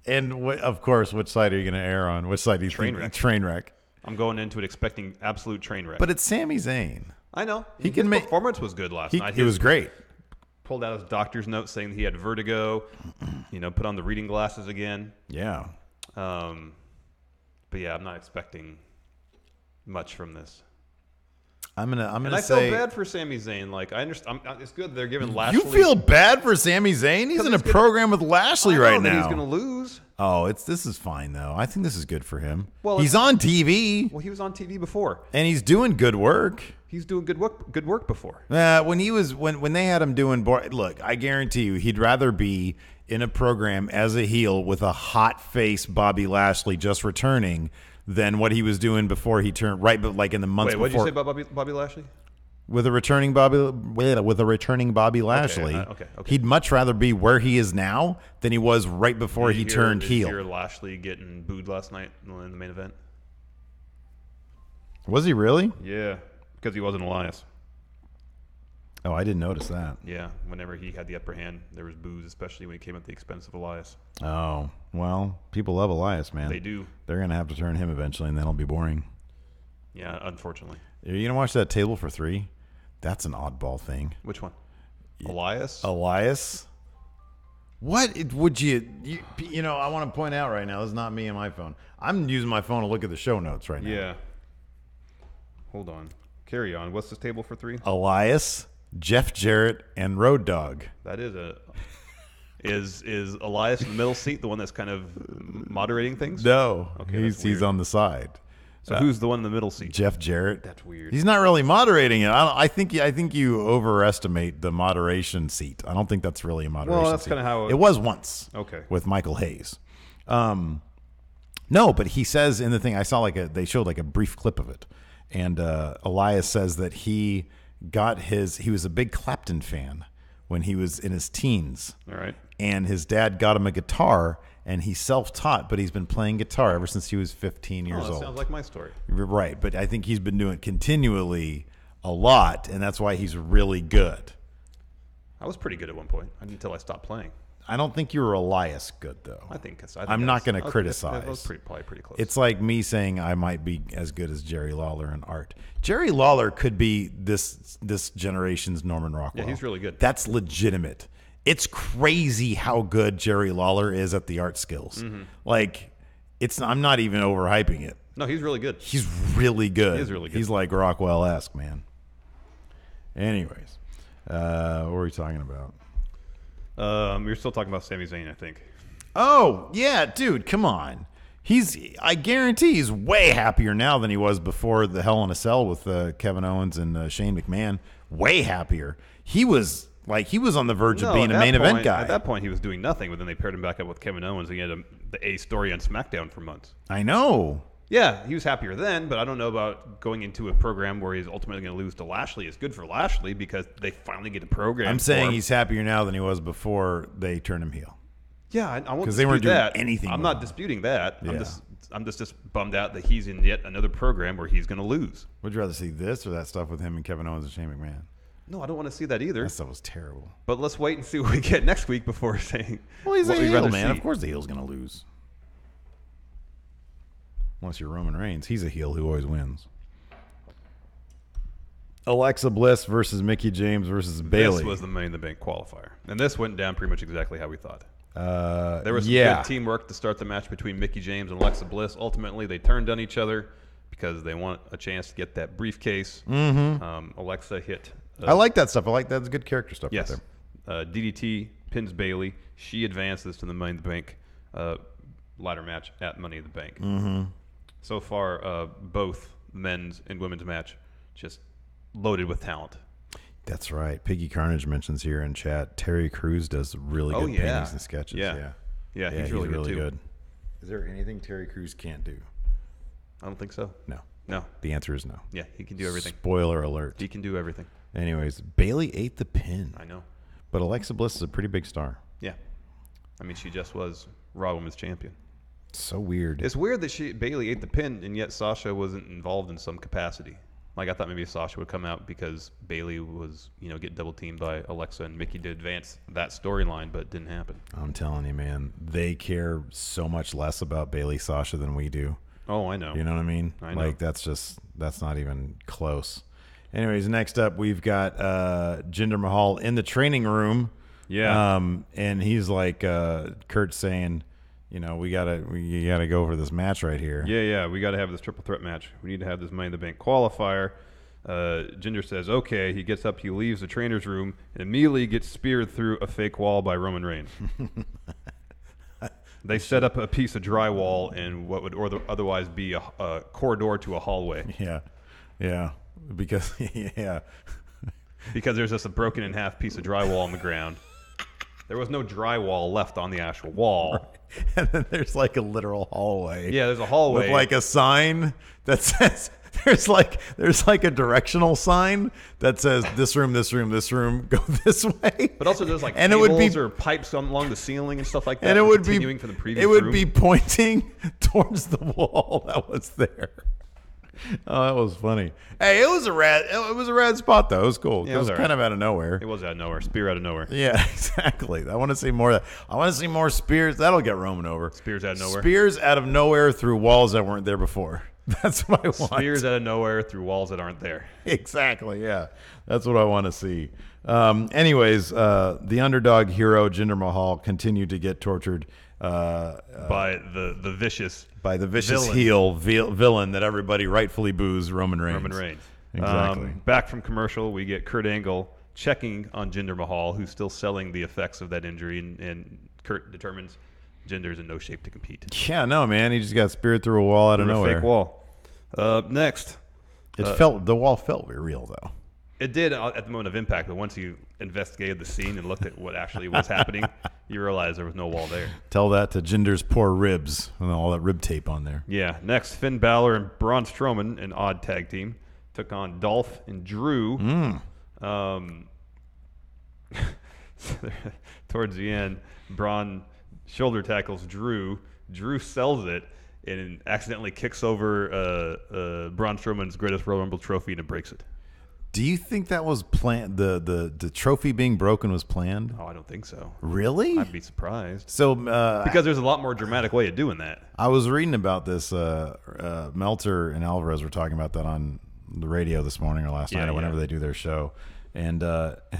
And of course, which side are you going to err on? Which side do you Train think? wreck. Train wreck. I'm going into it expecting absolute train wreck. But it's Sami Zayn. I know. He can His make- performance was good last night. It was great. Pulled out his doctor's note saying he had vertigo. Put on the reading glasses again. Yeah. But yeah, I'm not expecting much from this. I'm gonna And I say feel bad for Sami Zayn. Like I understand, it's good they're giving Lashley. you feel bad for Sami Zayn. He's 'Cause in a he's gonna- program with Lashley I know right that now. He's going to lose. Oh, this is fine though. I think this is good for him. Well, he's on TV Well, he was on TV before. and he's doing good work. He's doing good work before. When they had him doing look, I guarantee you he'd rather be in a program as a heel with a hot face Bobby Lashley just returning than what he was doing before he turned right, but like in the months Wait, what did before you say about Bobby Lashley? with a returning Bobby Lashley. Okay. He'd much rather be where he is now than he was right before he turned Did you heel. hear Lashley getting booed last night in the main event? Was he really? Yeah, because he wasn't Elias. Oh, I didn't notice that. Yeah, whenever he had the upper hand, there was boos, especially when he came at the expense of Elias. Oh, well, people love Elias, man. They do. They're going to have to turn him eventually, and then it'll be boring. Yeah, unfortunately. Are you going to watch that Table for Three? That's an oddball thing. Which one? Elias? Elias? What would you I want to point out right now, this is not me and my phone. I'm using my phone to look at the show notes right now. Yeah. Hold on. Carry on. What's this table for three? Elias, Jeff Jarrett, and Road Dogg. That is is Elias in the middle seat, the one that's kind of moderating things? No, Okay, he's that's weird. on the side. So who's the one in the middle seat? Jeff Jarrett. That's weird. He's not really moderating it. I think you overestimate the moderation seat. I don't think that's really a moderation. Well, that's seat. kinda how it was once. Okay. With Michael Hayes. No, but he says in the thing I saw they showed like a brief clip of it, and Elias says that he was a big Clapton fan when he was in his teens. All right. And his dad got him a guitar, and he's self-taught, but he's been playing guitar ever since he was 15 years That old. sounds like my story. You're right, but I think he's been doing it continually a lot, and that's why he's really good. I was pretty good at one point until I stopped playing. I don't think you were Elias good, though. I think I'm not going to I criticize. was probably pretty close. It's like me saying I might be as good as Jerry Lawler in art. Jerry Lawler could be this generation's Norman Rockwell. Yeah, he's really good. That's legitimate. It's crazy how good Jerry Lawler is at the art skills. Mm-hmm. Like, I'm not even overhyping it. No, he's really good. He's really good. He is really good. He's like Rockwell-esque, man. Anyways, what were we talking about? We were still talking about Sami Zayn, I think. Oh, yeah, dude, come on. I guarantee he's way happier now than he was before the Hell in a Cell with Kevin Owens and Shane McMahon. Way happier. He was on the verge of being a main event guy. At that point, he was doing nothing, but then they paired him back up with Kevin Owens, and he had the A story on SmackDown for months. I know. Yeah, he was happier then, but I don't know about going into a program where he's ultimately going to lose to Lashley. It's good for Lashley because they finally get a program. I'm for saying him. he's happier now than he was before they turned him heel. Yeah, I won't 'Cause they weren't dispute doing that. anything I'm with not him. disputing that. Yeah. I'm just bummed out that he's in yet another program where he's going to lose. Would you rather see this or that stuff with him and Kevin Owens and Shane McMahon? No, I don't want to see that either. That stuff was terrible. But let's wait and see what we get next week before saying. Well, he's what a we'd heel, rather man. see. Of course the heel's going to lose. Unless you're Roman Reigns. He's a heel who always wins. Alexa Bliss versus Mickie James versus Bayley. This was the Money in the Bank qualifier. And this went down pretty much exactly how we thought. There was some good teamwork to start the match between Mickie James and Alexa Bliss. Ultimately, they turned on each other because they want a chance to get that briefcase. Alexa hit. I like that stuff. I like that's good character stuff. Yes. Right there. DDT pins Bayley. She advances to the Money in the Bank ladder match at Money in the Bank. So far, both men's and women's match just loaded with talent. That's right. Piggy Carnage mentions here in chat, Terry Crews does really good paintings and sketches. Yeah, he's really good. Is there anything Terry Crews can't do? I don't think so. No. The answer is no. Yeah, he can do everything. Spoiler alert. He can do everything. Anyways, Bayley ate the pin. I know. But Alexa Bliss is a pretty big star. Yeah. I mean, she just was Raw Women's Champion. So weird. It's weird that Bayley ate the pin, and yet Sasha wasn't involved in some capacity. Like, I thought maybe Sasha would come out because Bayley was, get double teamed by Alexa and Mickie to advance that storyline, but it didn't happen. I'm telling you, man, they care so much less about Bayley Sasha than we do. Oh, I know. You know what I mean? I know. Like, that's not even close. Anyways, next up, we've got Jinder Mahal in the training room. Yeah. And he's like, Kurt's saying, you gotta go over this match right here. Yeah, we got to have this triple threat match. We need to have this Money in the Bank qualifier. Jinder says, okay. He gets up, he leaves the trainer's room, and immediately gets speared through a fake wall by Roman Reigns. They set up a piece of drywall in what would otherwise be a corridor to a hallway. Yeah. Because, because there's just a broken in half piece of drywall on the ground. There was no drywall left on the actual wall. Right. And then there's like a literal hallway. Yeah, there's a hallway. With like a sign that says, there's like a directional sign that says this room, go this way. But also there's like and cables it would be, or pipes along the ceiling and stuff like that. And it would continuing be from the previous It would room. be pointing towards the wall that was there. Oh, that was funny. Hey, it was a rad spot though. It was cool. Yeah, it was kind of out of nowhere. It was out of nowhere. Spear out of nowhere. Yeah, exactly. I want to see more of that. I want to see more spears. That'll get Roman over. Spears out of nowhere. Spears out of nowhere through walls that weren't there before. That's what I want. Spears out of nowhere through walls that aren't there. Exactly. Yeah, that's what I want to see. Anyways, the underdog hero Jinder Mahal continued to get tortured by the vicious villain that everybody rightfully boos, Roman Reigns. Exactly. Back from commercial, we get Kurt Angle checking on Jinder Mahal, who's still selling the effects of that injury, and Kurt determines Jinder's in no shape to compete. Yeah, no, man, he just got speared through a wall out of nowhere. A fake wall. Next, the wall felt very real though. It did at the moment of impact, but once you investigated the scene and looked at what actually was happening, you realized there was no wall there. Tell that to Jinder's poor ribs and all that rib tape on there. Yeah. Next, Finn Balor and Braun Strowman, an odd tag team, took on Dolph and Drew. Towards the end, Braun shoulder tackles Drew. Drew sells it and accidentally kicks over Braun Strowman's greatest Royal Rumble trophy and it breaks it. Do you think that was planned? The trophy being broken was planned? Oh, I don't think so. Really? I'd be surprised. So because there's a lot more dramatic way of doing that. I was reading about this. Meltzer and Alvarez were talking about that on the radio this morning or last night or whenever they do their show, and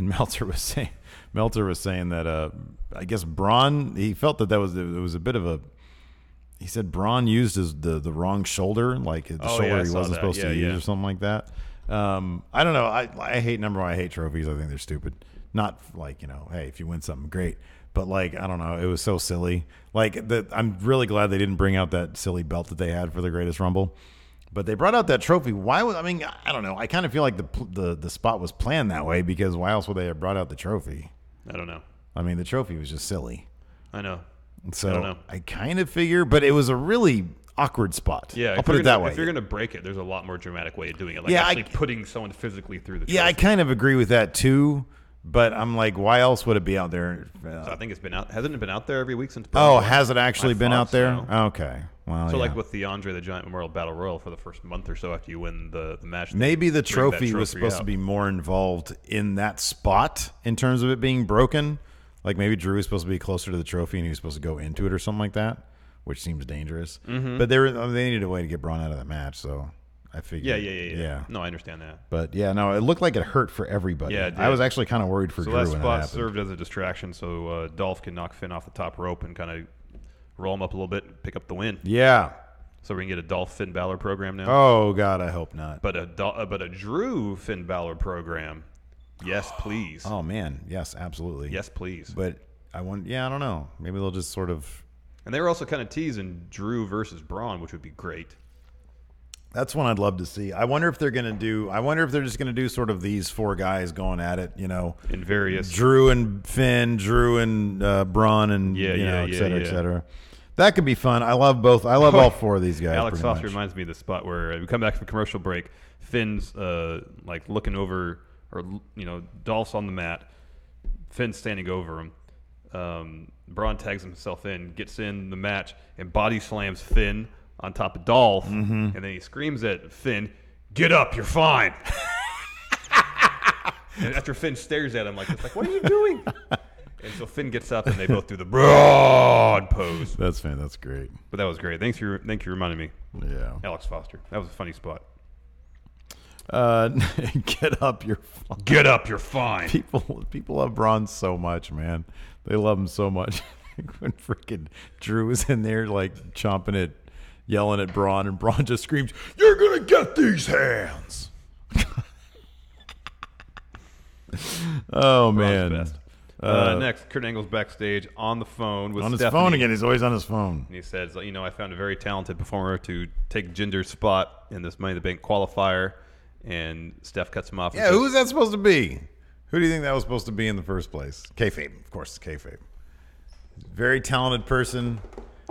Meltzer was saying that I guess Braun, he felt that it was a bit of a. He said Braun used the wrong shoulder, like the shoulder he wasn't supposed to use or something like that. I don't know. I hate I hate trophies. I think they're stupid. Not like, hey, if you win something, great. But like, I don't know. It was so silly. Like I'm really glad they didn't bring out that silly belt that they had for the Greatest Rumble. But they brought out that trophy. Why I don't know. I kind of feel like the spot was planned that way because why else would they have brought out the trophy? I don't know. I mean, the trophy was just silly. I know. So I don't know. I kind of figure, but it was a really awkward spot. Yeah, I'll put it that way. If you're going to break it, there's a lot more dramatic way of doing it. Like actually putting someone physically through the trophy. Yeah, I kind of agree with that too. But I'm like, why else would it be out there? So I think it's been out. Hasn't it been out there every week since? Has it actually been out there? So. Okay. Well, so like with the Andre the Giant Memorial Battle Royal for the first month or so after you win the match. Maybe the trophy was supposed to be more involved in that spot in terms of it being broken. Like maybe Drew was supposed to be closer to the trophy and he was supposed to go into it or something like that, which seems dangerous. Mm-hmm. But they needed a way to get Braun out of that match, so I figured. Yeah. No, I understand that. But yeah, no, it looked like it hurt for everybody. Yeah, it did. I was actually kind of worried for so Drew that when spot it happened. served as a distraction, so Dolph can knock Finn off the top rope and kind of roll him up a little bit and pick up the win. Yeah. So we can get a Dolph Finn Balor program now. Oh God, I hope not. But a Drew Finn Balor program. Yes, please. Oh man, yes, absolutely. Yes, please. But I don't know. Maybe they'll just sort of. And they were also kind of teasing Drew versus Braun, which would be great. That's one I'd love to see. I wonder if they're just going to do sort of these 4 guys going at it, in various Drew and Finn, Drew and Braun, and et cetera. That could be fun. I love both. I love all 4 of these guys. Alex Foster reminds me of the spot where we come back from commercial break. Finn's like looking over, or Dolph's on the mat. Finn's standing over him. Braun tags himself in, gets in the match, and body slams Finn on top of Dolph, and then he screams at Finn, "Get up, you're fine." And after Finn stares at him like, "What are you doing?" And so Finn gets up, and they both do the Braun pose. That's great. But that was great. Thank you for reminding me. Yeah, Alex Foster. That was a funny spot. Get up, you're fine. Get up, you're fine. People love Braun so much, man. They love him so much. When freaking Drew was in there, like chomping it, yelling at Braun, and Braun just screams, "You're gonna get these hands!" Oh man. Best. Next, Kurt Angle's backstage on the phone with Stephanie. Stephanie. His phone again. He's always on his phone. And he says, I found a very talented performer to take Ginger's spot in this Money in the Bank qualifier. And Steph cuts him off. Yeah, who's that supposed to be? Who do you think that was supposed to be in the first place? Kayfabe, of course, it's kayfabe. Very talented person.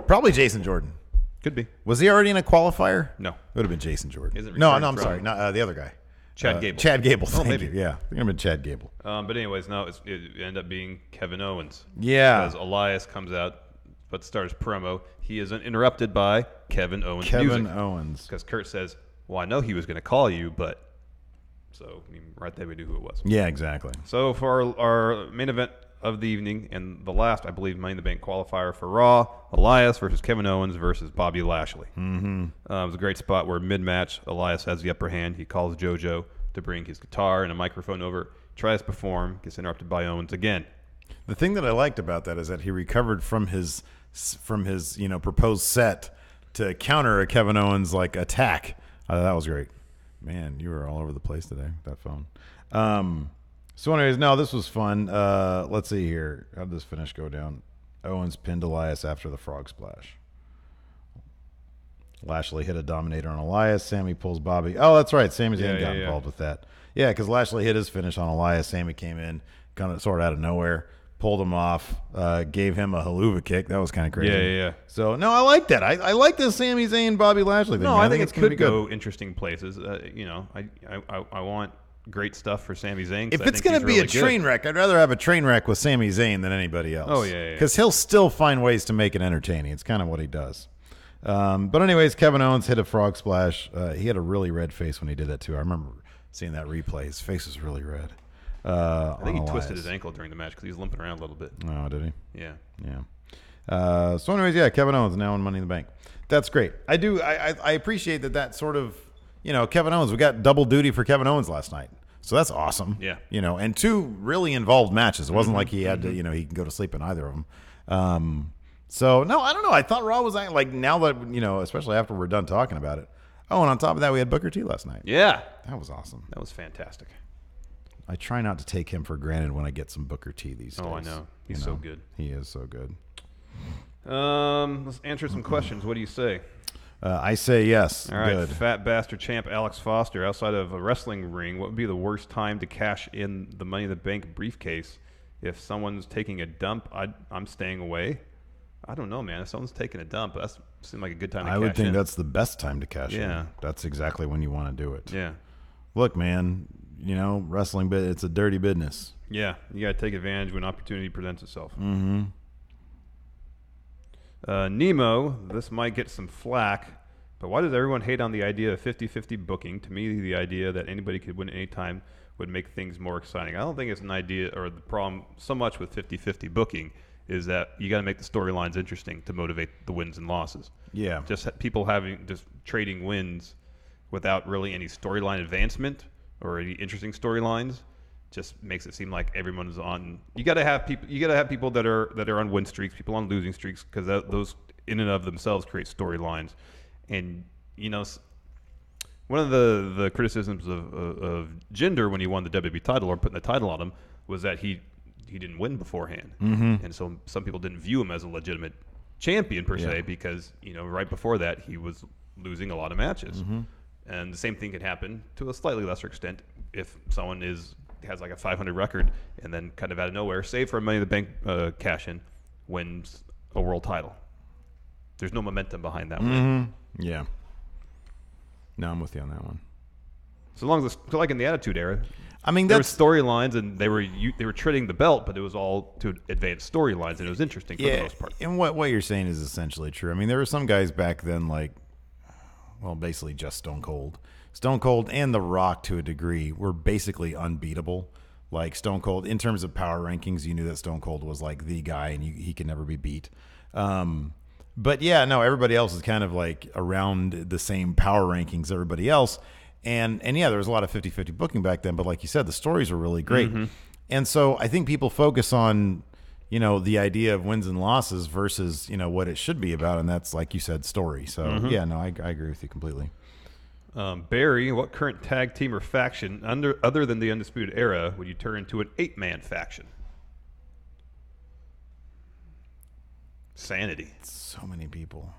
Probably Jason Jordan. Could be. Was he already in a qualifier? No. It would have been Jason Jordan. No, I'm sorry. Not the other guy. Chad Gable. Chad Gable. Thank maybe. you. Yeah, I think it would have been Chad Gable. But anyways, no, it ended up being Kevin Owens. Yeah. Because Elias comes out, but starts promo. He is interrupted by Kevin Owens. Kevin Owens. Because Kurt says, "Well, I know he was going to call you, but..." So, right there we knew who it was. Yeah, exactly. So, for our main event of the evening, and the last, I believe, Money in the Bank qualifier for Raw, Elias versus Kevin Owens versus Bobby Lashley. Mm-hmm. It was a great spot where mid-match, Elias has the upper hand. He calls JoJo to bring his guitar and a microphone over, tries to perform, gets interrupted by Owens again. The thing that I liked about that is that he recovered from his proposed set to counter a Kevin Owens attack. That was great. Man, you were all over the place today, that phone. So anyways, no, this was fun. Let's see here. How did this finish go down? Owens pinned Elias after the frog splash. Lashley hit a Dominator on Elias. Sammy pulls Bobby. Oh, that's right. Sami Zayn got involved with that. Yeah, because Lashley hit his finish on Elias. Sammy came in, kind of sort of out of nowhere, pulled him off, gave him a haluva kick. That was kind of crazy. Yeah. So, no, I like that. I like this Sami Zayn, Bobby Lashley thing. No, I think it gonna could be good. go interesting places. I want great stuff for Sami Zayn. If it's going to be a train wreck, I'd rather have a train wreck with Sami Zayn than anybody else. Oh, yeah. Because he'll still find ways to make it entertaining. It's kind of what he does. But anyways, Kevin Owens hit a frog splash. He had a really red face when he did that, too. I remember seeing that replay. His face was really red. I think he twisted his ankle during the match because he was limping around a little bit. Oh, did he? Yeah. So anyways, yeah, Kevin Owens now in Money in the Bank. That's great. I appreciate that sort of, Kevin Owens. We got double duty for Kevin Owens last night. So that's awesome. Yeah. And 2 really involved matches. It wasn't like he had to, he can go to sleep in either of them. So, no, I don't know. I thought Raw was now that, especially after we're done talking about it. Oh, and on top of that, we had Booker T last night. Yeah. That was awesome. That was fantastic. I try not to take him for granted when I get some Booker T these days. Oh, I know. He's so good. He is so good. Let's answer some questions. What do you say? I say yes. All right, good. Fat bastard champ Alex Foster. Outside of a wrestling ring, what would be the worst time to cash in the Money in the Bank briefcase? If someone's taking a dump, I'm staying away. I don't know, man. If someone's taking a dump, that seems like a good time to cash in. I would think that's the best time to cash in. Yeah. That's exactly when you want to do it. Yeah. Look, man, wrestling, it's a dirty business. Yeah. You got to take advantage when opportunity presents itself. Mm-hmm. Nemo, this might get some flack, but why does everyone hate on the idea of 50-50 booking? To me, the idea that anybody could win at any time would make things more exciting. I don't think it's an idea or the problem so much with 50-50 booking is that you got to make the storylines interesting to motivate the wins and losses. Yeah. Just people just trading wins without really any storyline advancement or any interesting storylines. Just makes it seem like everyone's on. You got to have people. You got to have people that are on win streaks, people on losing streaks, because those in and of themselves create storylines. And one of the criticisms of Jinder when he won the WWE title or putting the title on him was that he didn't win beforehand, and so some people didn't view him as a legitimate champion per se because right before that he was losing a lot of matches, and the same thing could happen to a slightly lesser extent if someone has like a 500 record and then kind of out of nowhere, save for a Money in the Bank cash in, wins a world title. There's no momentum behind that win. Yeah. No, I'm with you on that one. So long as like in the Attitude Era, I mean, there were storylines and they were trading the belt, but it was all to advance storylines and it was interesting for the most part. And what you're saying is essentially true. I mean, there were some guys back then basically just Stone Cold. Stone Cold and The Rock to a degree were basically unbeatable. Like Stone Cold, in terms of power rankings, you knew that Stone Cold was like the guy and he could never be beat. But yeah, no, everybody else is kind of like around the same power rankings as everybody else. And yeah, there was a lot of 50-50 booking back then, but like you said, the stories were really great. And so I think people focus on, the idea of wins and losses versus, what it should be about. And that's, like you said, story. So yeah, no, I agree with you completely. Barry, what current tag team or faction other than the Undisputed Era would you turn into an 8-man faction? Sanity. So many people.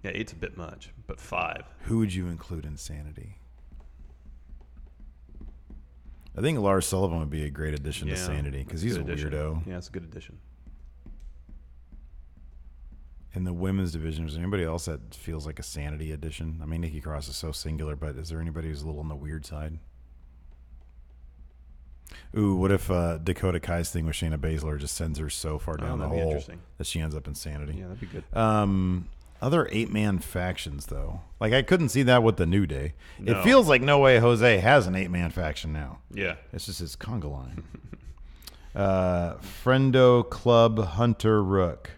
Yeah, 8's a bit much, but 5. Who would you include in Sanity? I think Lars Sullivan would be a great addition to Sanity because he's a weirdo. Yeah, it's a good addition. In the women's division, is there anybody else that feels like a Sanity addition? I mean, Nikki Cross is so singular, but is there anybody who's a little on the weird side? Ooh, what if Dakota Kai's thing with Shayna Baszler just sends her so far down the hole that she ends up in Sanity? Yeah, that'd be good. Other 8-man factions, though. Like, I couldn't see that with the New Day. No. It feels like No Way Jose has an 8-man faction now. Yeah. It's just his conga line. Friendo Club Hunter Rook.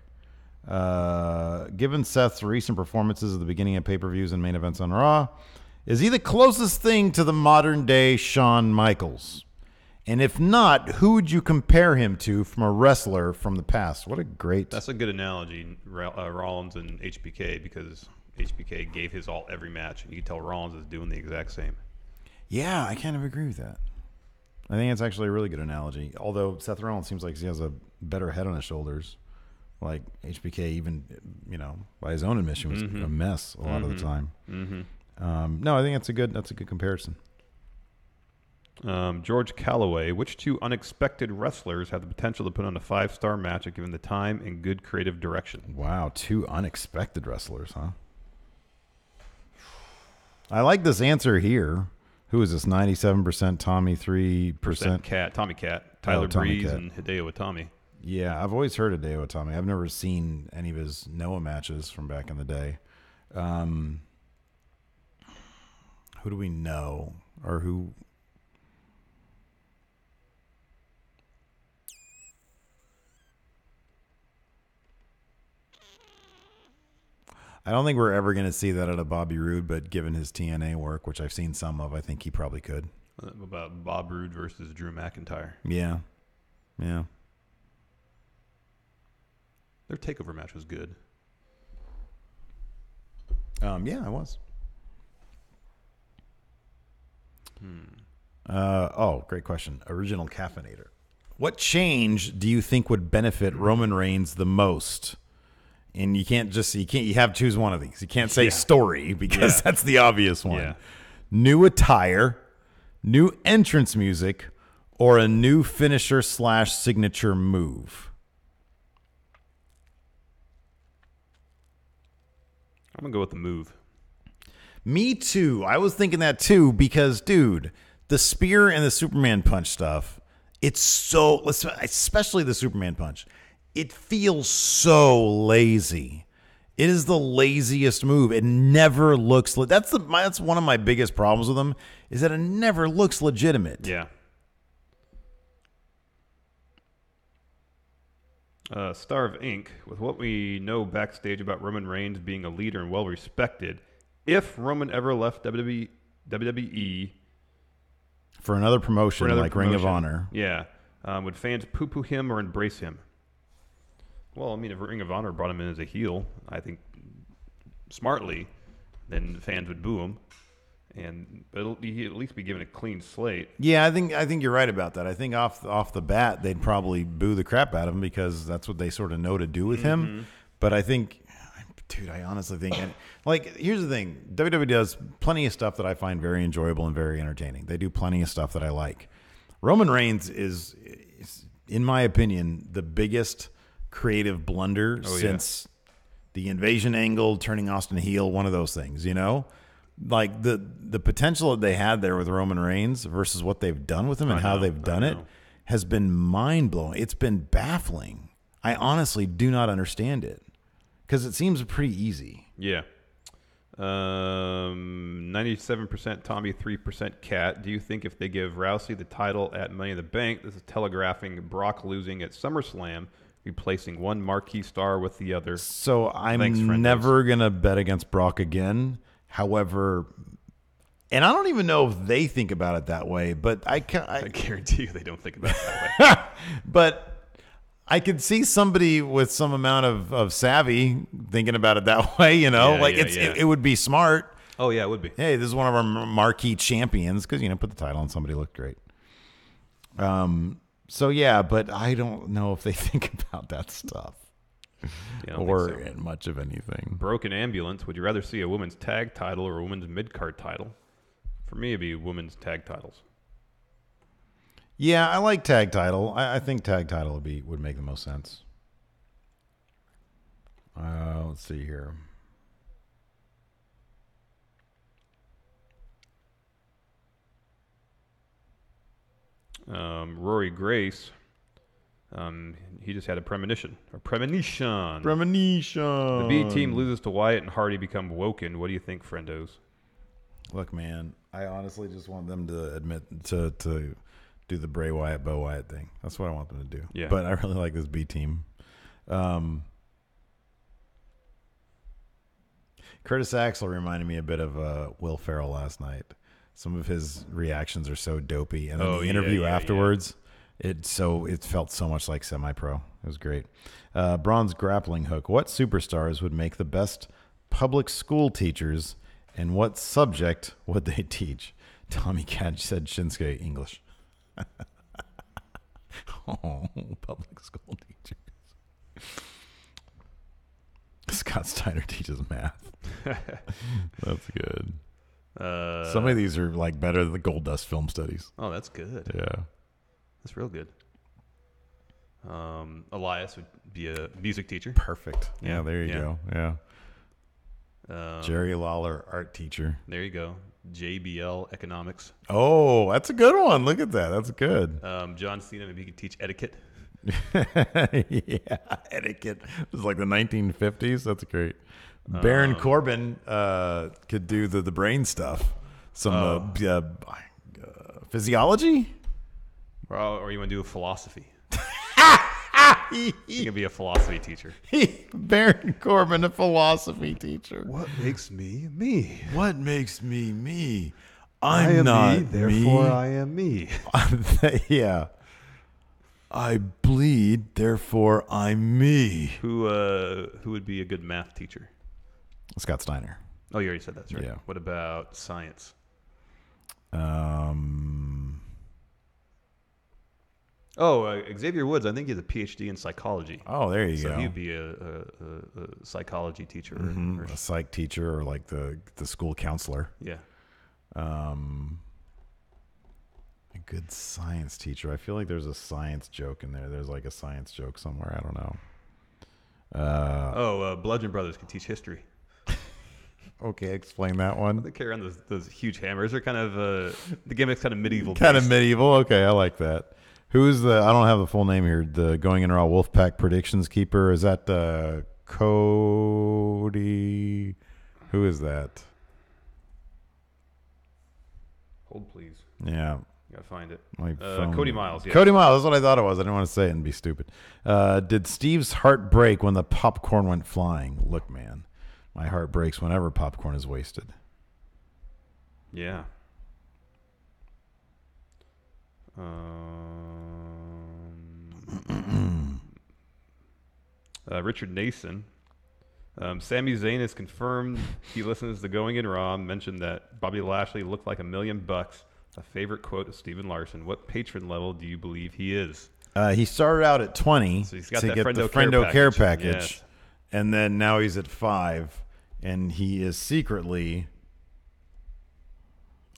Given Seth's recent performances at the beginning of pay-per-views and main events on Raw, is he the closest thing to the modern-day Shawn Michaels? And if not, who would you compare him to from a wrestler from the past? What a great... That's a good analogy, Rollins and HBK, because HBK gave his all every match. And you can tell Rollins is doing the exact same. Yeah, I kind of agree with that. I think it's actually a really good analogy. Although Seth Rollins seems like he has a better head on his shoulders. Like HBK, even, by his own admission, was a mess a lot of the time. No, I think that's a good comparison. George Calloway, which 2 unexpected wrestlers have the potential to put on a 5-star match if given the time and good creative direction? Wow, 2 unexpected wrestlers, huh? I like this answer here. Who is this? 97% Tommy, 3% Tommy Cat, Tyler Tommy Breeze, Cat. and Hideo Itami. Yeah, I've always heard of Hideo Itami. I've never seen any of his Noah matches from back in the day. Who do we know? Or who... I don't think we're ever going to see that out of Bobby Roode, but given his TNA work, which I've seen some of, I think he probably could. About Bob Roode versus Drew McIntyre. Yeah. Their takeover match was good. Yeah, it was. Great question. Original Caffeinator. What change do you think would benefit Roman Reigns the most? And you have to choose one of these. You can't say story because that's the obvious one. Yeah. New attire, new entrance music, or a new finisher / signature move? I'm going to go with the move. Me too. I was thinking that too because, dude, the spear and the Superman punch stuff, it's so, especially the Superman punch, it feels so lazy. It is the laziest move. It never looks, that's one of my biggest problems with them, is that it never looks legitimate. Yeah. Star of Ink, with what we know backstage about Roman Reigns being a leader and well-respected, if Roman ever left WWE WWE for another promotion like Ring of Honor. Yeah. Would fans poo-poo him or embrace him? Well, I mean, if Ring of Honor brought him in as a heel, I think smartly, then fans would boo him. And he'd at least be given a clean slate. Yeah, I think you're right about that. I think off the bat they'd probably boo the crap out of him because that's what they sort of know to do with him. But I think, dude, I honestly think, like, here's the thing: WWE does plenty of stuff that I find very enjoyable and very entertaining. They do plenty of stuff that I like. Roman Reigns is in my opinion, the biggest creative blunder since the invasion angle, turning Austin heel, one of those things, you know? Like the potential that they had there with Roman Reigns versus what they've done with him and how they've done it has been mind-blowing. It's been baffling. I honestly do not understand it because it seems pretty easy. Yeah. 97% Tommy, 3% Cat. Do you think if they give Rousey the title at Money in the Bank, this is telegraphing Brock losing at SummerSlam, replacing one marquee star with the other? So I'm never going to bet against Brock again. However, and I don't even know if they think about it that way, but I guarantee you they don't think about it that way. But I could see somebody with some amount of savvy thinking about it that way, you know? It would be smart. Oh, yeah, it would be. Hey, this is one of our marquee champions because, put the title on somebody looked great. So, yeah, but I don't know if they think about that stuff. Yeah, or much of anything. Broken Ambulance. Would you rather see a women's tag title or a women's mid-card title? For me, it'd be women's tag titles. Yeah, I like tag title. I think tag title would make the most sense. Let's see here. Rory Grace. He just had a premonition. Premonition. The B team loses to Wyatt and Hardy become Woken. What do you think, friendos? Look, man, I honestly just want them to admit to do the Bray Wyatt, Bo Wyatt thing. That's what I want them to do. Yeah. But I really like this B team. Curtis Axel reminded me a bit of Will Ferrell last night. Some of his reactions are so dopey, and then the interview afterwards, it felt so much like semi-pro. It was great. Bronze grappling hook. What superstars would make the best public school teachers, and what subject would they teach? Tommy Cat said Shinsuke English. Oh, public school teachers. Scott Steiner teaches math. That's good. Some of these are like better than the Gold Dust Film Studies. Oh, that's good. Yeah. That's real good. Elias would be a music teacher. Perfect. Yeah, there you go. Yeah. Jerry Lawler, art teacher. There you go. JBL, economics. Oh, that's a good one. Look at that. That's good. John Cena, maybe he could teach etiquette. Yeah, etiquette. It was like the 1950s. That's great. Baron Corbin could do the brain stuff. Some physiology? Or you want to do a philosophy. You can be a philosophy teacher. Baron Corbin, a philosophy teacher. What makes me me? What makes me me? I am not me, therefore I am me. Yeah. I bleed, therefore I'm me. Who would be a good math teacher? Scott Steiner. Oh, you already said that's right. Yeah. What about science? Xavier Woods. I think he has a PhD in psychology. Oh, there you go. So he'd be a psychology teacher. Or a psych teacher or like the school counselor. Yeah. A good science teacher. I feel like there's a science joke in there. There's like a science joke somewhere. I don't know. Bludgeon Brothers can teach history. Okay, explain that one. They carry on those huge hammers. They're kind of the gimmick's kind of medieval. Kind of medieval. Okay, I like that. Who's the? I don't have the full name here. The Going in Raw Wolfpack predictions keeper. Is that Cody? Who is that? Hold, please. Yeah. You gotta find it. Cody Miles. Yeah. Cody Miles. That's what I thought it was. I didn't want to say it and be stupid. Did Steve's heart break when the popcorn went flying? Look, man, my heart breaks whenever popcorn is wasted. Yeah. Richard Nason. Sami Zayn has confirmed he listens to Going in Raw. Mentioned that Bobby Lashley looked like $1 million. A favorite quote of Steven Larson. What patron level do you believe he is? He started out at 20 so he's got to that get Friendo the Friendo Care Package. Yes. And then now he's at 5. And he is secretly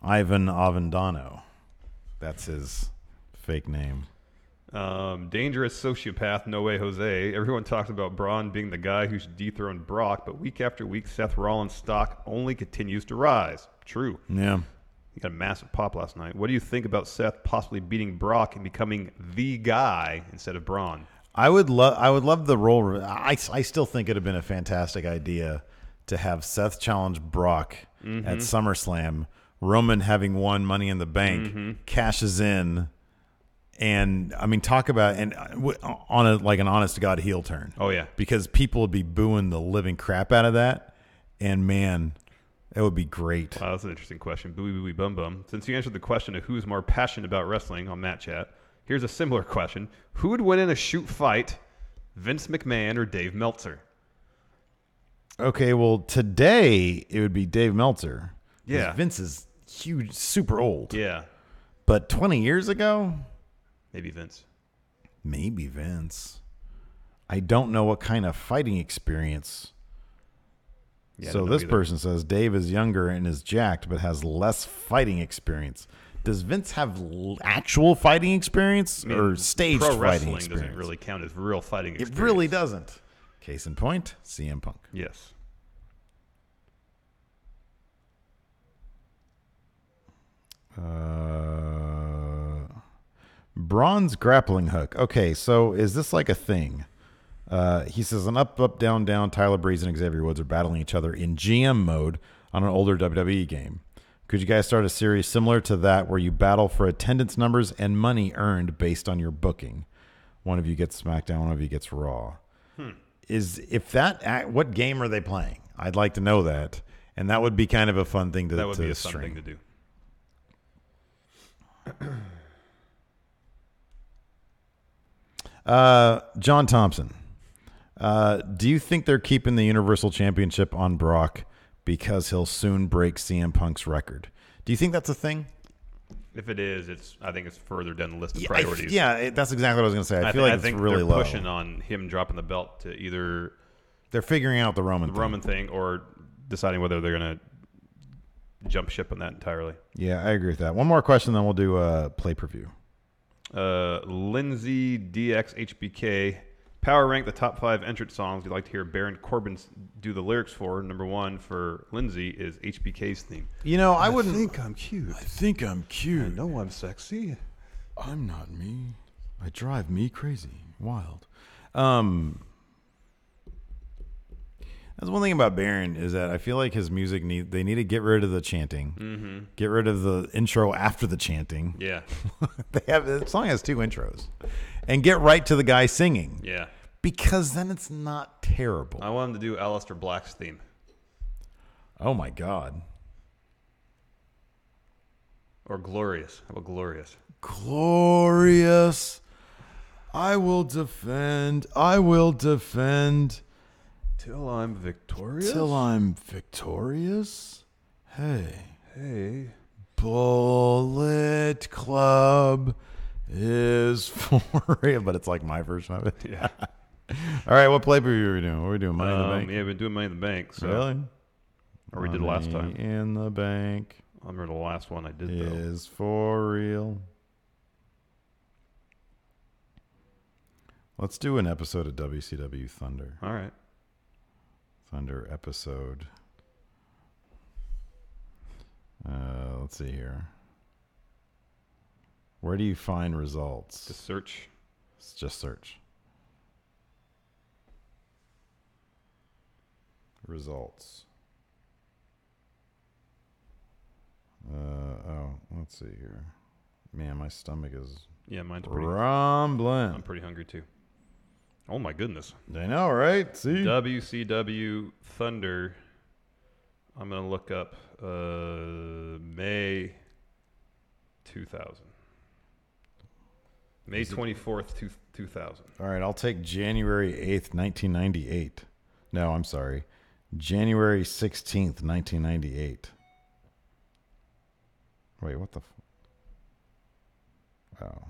Ivan Avendano. That's his fake name. Dangerous sociopath, No Way Jose. Everyone talks about Braun being the guy who should dethrone Brock, but week after week, Seth Rollins' stock only continues to rise. True. Yeah. He got a massive pop last night. What do you think about Seth possibly beating Brock and becoming the guy instead of Braun? I would love the role. I still think it'd have been a fantastic idea to have Seth challenge Brock at SummerSlam. Roman having won Money in the Bank cashes in, and I mean, talk about on an honest to God heel turn. Oh yeah, because people would be booing the living crap out of that, and man, that would be great. Wow, that's an interesting question. Booey booey bum bum. Since you answered the question of who's more passionate about wrestling on Matt Chat, here's a similar question: who would win in a shoot fight, Vince McMahon or Dave Meltzer? Okay, well today it would be Dave Meltzer. Yeah, Vince is huge, super old. Yeah, but 20 years ago, maybe Vince. Maybe Vince. I don't know what kind of fighting experience. Yeah, so this person says Dave is younger and is jacked, but has less fighting experience. Does Vince have actual fighting experience or staged pro fighting experience? Doesn't really count as real fighting experience. It really doesn't. Case in point, CM Punk. Yes. Braun's grappling hook. Okay, so is this like a thing? He says an up, up, down, down. Tyler Breeze and Xavier Woods are battling each other in GM mode on an older WWE game. Could you guys start a series similar to that where you battle for attendance numbers and money earned based on your booking? One of you gets SmackDown, one of you gets Raw. What game are they playing? I'd like to know that, and that would be kind of a fun thing to That would be a stream. fun thing to do. John Thompson, do you think they're keeping the Universal Championship on Brock because he'll soon break CM Punk's record? Do you think that's a thing? If it is, I think it's further down the list of priorities. That's exactly what I was going to say. I feel like it's really low. They're pushing on him dropping the belt to either they're figuring out the Roman thing or deciding whether they're going to jump ship on that entirely. Yeah, I agree with that. One more question, then we'll do a play per view. Lindsay DX HBK, power rank the top 5 entrance songs you'd like to hear Baron Corbin do the lyrics for. Number 1 for Lindsay is HBK's theme. You know, I wouldn't think I'm cute. I think I'm cute. I know I'm sexy. I'm not me. I drive me crazy. Wild. That's one thing about Baron is that I feel like his music they need to get rid of the chanting, get rid of the intro after the chanting. Yeah, the song has 2 intros, and get right to the guy singing. Yeah, because then it's not terrible. I want him to do Aleister Black's theme. Oh my God. Or Glorious. How about Glorious? Glorious. I will defend. I will defend. Till I'm victorious? Till I'm victorious? Hey. Bullet Club is for real. But it's like my version of it. Yeah. All right, what play per view are we doing? What are we doing? Money in the Bank? Yeah, we've been doing Money in the Bank. So. Really? Or we did last time. Money in the Bank. I remember the last one I did, though. Is for real. Let's do an episode of WCW Thunder. All right. Thunder episode. Let's see here. Where do you find results? Just search. Just search. Results. Let's see here. Man, my stomach is mine's pretty rumbling. I'm pretty hungry too. Oh my goodness. I know, right? See? WCW Thunder. I'm going to look up May 2000. May 24th, 2000. All right, I'll take January 8th, 1998. No, I'm sorry. January 16th, 1998. Wait, what the Oh.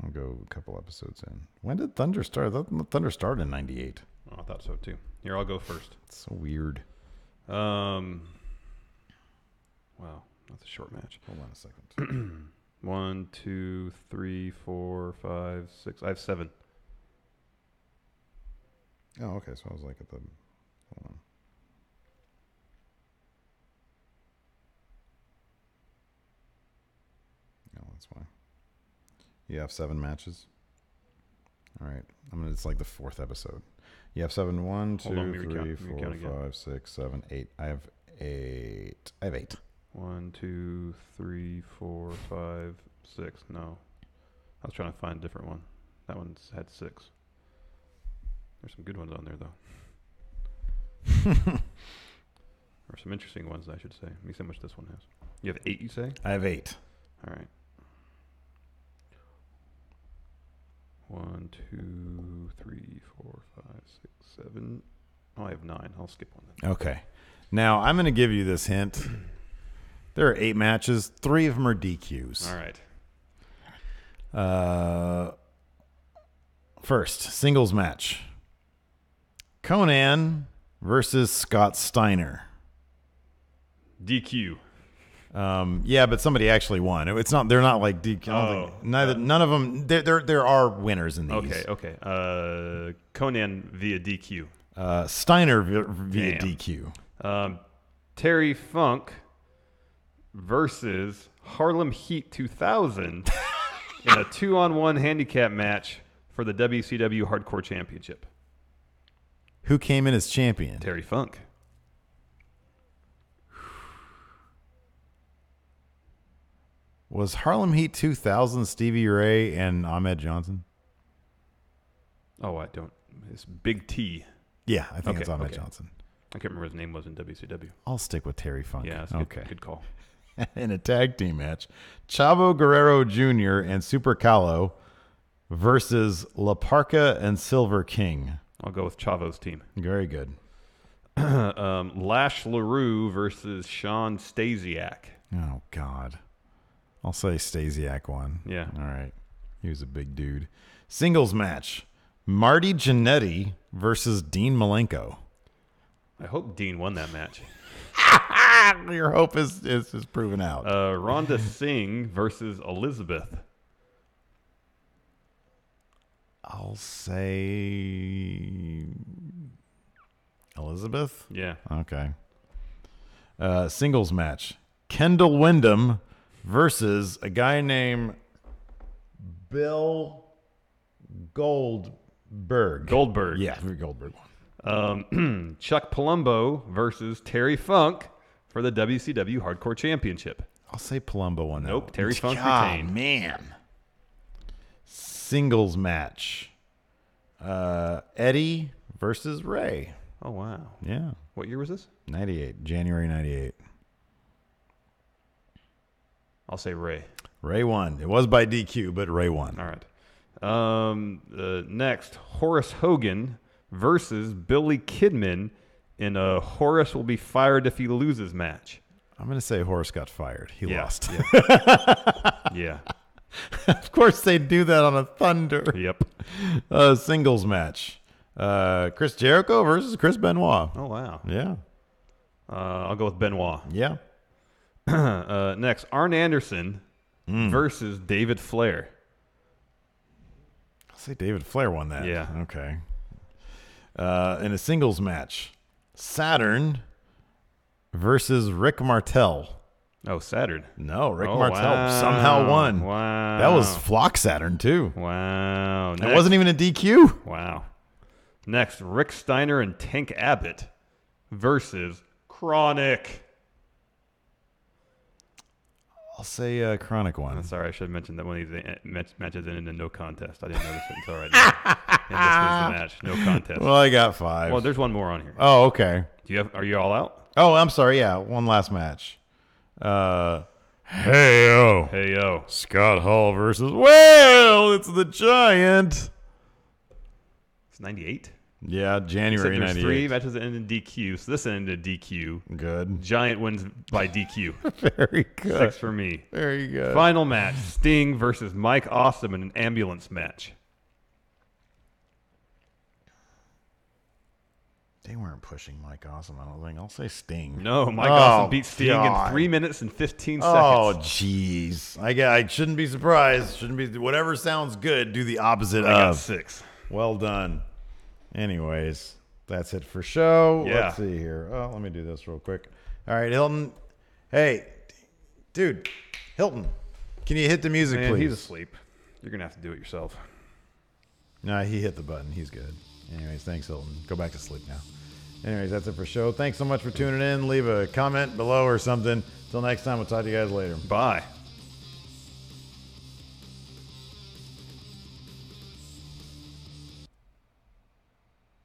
I'll go a couple episodes in. When did Thunder start? Thunder started in 98. Oh, I thought so too. Here, I'll go first. It's so weird. Wow, that's a short match. Hold on a second. 1, 2, 3, 4, 5, 6. I have 7. Oh, okay. So I was like at the. Hold on. No, that's fine. You have 7 matches. All right. It's like the 4th episode. You have 7. 1, 2, 3, 4, 5, 6, 7, 8. I have 8. 1, 2, 3, 4, 5, 6. No. I was trying to find a different one. That one's had 6. There's some good ones on there, though. Or some interesting ones, I should say. Let me see how much this one has. You have 8, you say? I have 8. All right. 1, 2, 3, 4, 5, 6, 7. Oh, I have 9. I'll skip one then. Okay. Now, I'm going to give you this hint. There are 8 matches. 3 of them are DQs. All right. First, singles match. Conan versus Scott Steiner. DQ. Yeah, but somebody actually won. It's not. They're not like DQ. I don't think, none of them. There are winners in these. Okay. Conan via DQ. Steiner via DQ. Terry Funk versus Harlem Heat 2000 in a 2-on-1 handicap match for the WCW Hardcore Championship. Who came in as champion? Terry Funk. Was Harlem Heat 2000 Stevie Ray and Ahmed Johnson? Oh, I don't. It's Big T. Yeah, I think it's Ahmed Johnson. I can't remember what his name was in WCW. I'll stick with Terry Funk. Yeah, that's okay. Good call. In a tag team match, Chavo Guerrero Jr. and Super Calo versus La Parca and Silver King. I'll go with Chavo's team. Very good. Lash LaRue versus Sean Stasiak. Oh, God. I'll say Stasiak won. Yeah. All right. He was a big dude. Singles match. Marty Jannetty versus Dean Malenko. I hope Dean won that match. Your hope is proven out. Rhonda Singh versus Elizabeth. I'll say Elizabeth? Yeah. Okay. Singles match. Kendall Windham versus a guy named Bill Goldberg. Yeah, Goldberg won. Chuck Palumbo versus Terry Funk for the WCW Hardcore Championship. I'll say Palumbo won that. Nope, Terry Funk retained. retained. Man. Singles match. Eddie versus Ray. Oh, wow. Yeah. What year was this? 98. January 98. I'll say Ray. Ray won. It was by DQ, but Ray won. All right. Next, Horace Hogan versus Billy Kidman in a Horace will be fired if he loses match. I'm going to say Horace got fired. He lost. Yeah. Of course, they do that on a Thunder. Yep. Singles match. Chris Jericho versus Chris Benoit. Oh, wow. Yeah. I'll go with Benoit. Yeah. Next, Arn Anderson versus David Flair. I'll say David Flair won that. Yeah. Okay. In a singles match, Saturn versus Rick Martel. Oh, Saturn. No, Rick Martel somehow won. Wow. That was Flock Saturn, too. Wow. It wasn't even a DQ. Wow. Next, Rick Steiner and Tank Abbott versus Chronic. I'll say Chronic won. Sorry, I should have mentioned that one of these matches ended in no contest. I didn't notice it until right now. And this was the match. No contest. Well, I got 5. Well, there's one more on here. Oh, okay. Are you all out? Oh, I'm sorry. Yeah, one last match. Hey-o. Hey, yo. Scott Hall versus, well, it's the Giant. It's 98. Yeah, January Except there's 98. 3 matches that end in DQ, so this ended in DQ. Good. Giant wins by DQ. Very good. 6 for me. Very good. Final match, Sting versus Mike Awesome in an ambulance match. They weren't pushing Mike Awesome, I don't think. I'll say Sting. No, Mike Awesome beat Sting in 3 minutes and 15 seconds. Oh, jeez. I shouldn't be surprised. Shouldn't be. Whatever sounds good, do the opposite I got of. 6. Well done. Anyways, that's it for show. Yeah. Let's see here. Oh, let me do this real quick. All right, Hilton. Hey, dude, Hilton, can you hit the music, Man, please? he's asleep. You're going to have to do it yourself. Nah, he hit the button. He's good. Anyways, thanks, Hilton. Go back to sleep now. Anyways, that's it for show. Thanks so much for tuning in. Leave a comment below or something. Until next time, we'll talk to you guys later. Bye.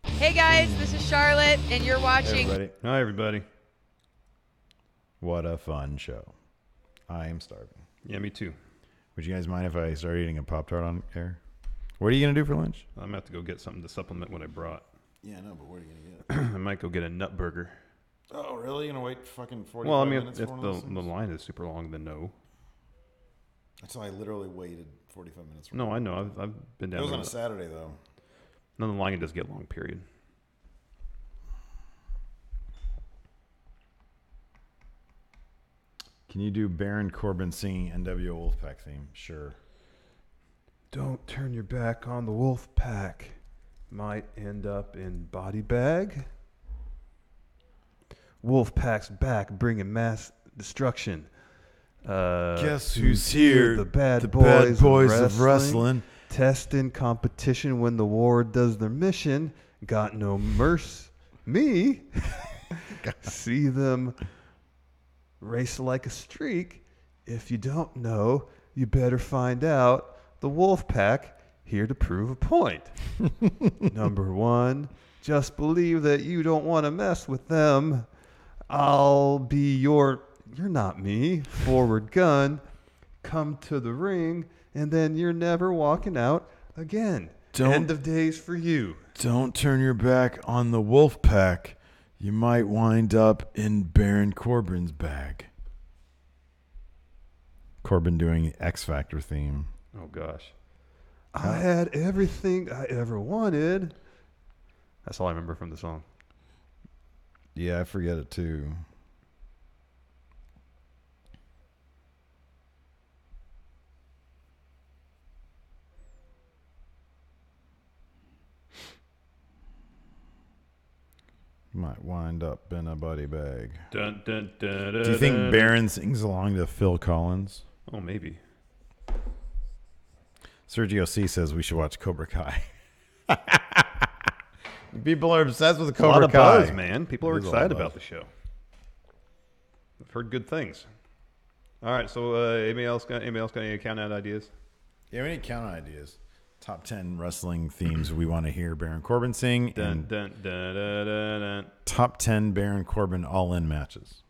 Hey guys, this is Charlotte, and you're Hey, watching. everybody. Hi, everybody. What a fun show. I am starving. Yeah, me too. Would you guys mind if I start eating a Pop-Tart on air? What are you going to do for lunch? I'm going to have to go get something to supplement what I brought. Yeah, no, but what are you going to get? I might go get a nut burger. Oh, really? You're going to wait fucking 45 Well, I mean, minutes if for one the, of those the things? line is super long, then no. That's why I literally waited 45 minutes for No, I know. I've been down It was there. on a Saturday, though. No, the line does get long, period. Can you do Baron Corbin singing NWO Wolfpack theme? Sure. Don't turn your back on the wolf pack. Might end up in body bag. Wolf pack's back, bringing mass destruction. Guess who's here? The bad The boys, bad boys of wrestling. wrestling. Test in competition when the war does their mission. Got no mercy. Me. See them race like a streak. If you don't know, you better find out. The wolf pack here to prove a point. Number 1, just believe that you don't want to mess with them. I'll be you're not me, forward gun. Come to the ring, and then you're never walking out again. End of days for you. Don't turn your back on the Wolfpack. You might wind up in Baron Corbin's bag. Corbin doing X Factor theme. Oh, gosh. I had everything I ever wanted. That's all I remember from the song. Yeah, I forget it too. Might wind up in a buddy bag. Dun, dun, dun, dun, Do you think dun. Baron sings along to Phil Collins? Oh, maybe. Sergio C says we should watch Cobra Kai. People are obsessed with Cobra A lot of Kai. buzz, man. People are It is a lot excited of about buzz. the show. I've heard good things. All right, so anybody else got any count-out ideas? Yeah, we need count ideas. Top 10 wrestling themes we want to hear Baron Corbin sing. Dun, And dun, dun, dun, dun, dun. top 10 Baron Corbin all-in matches.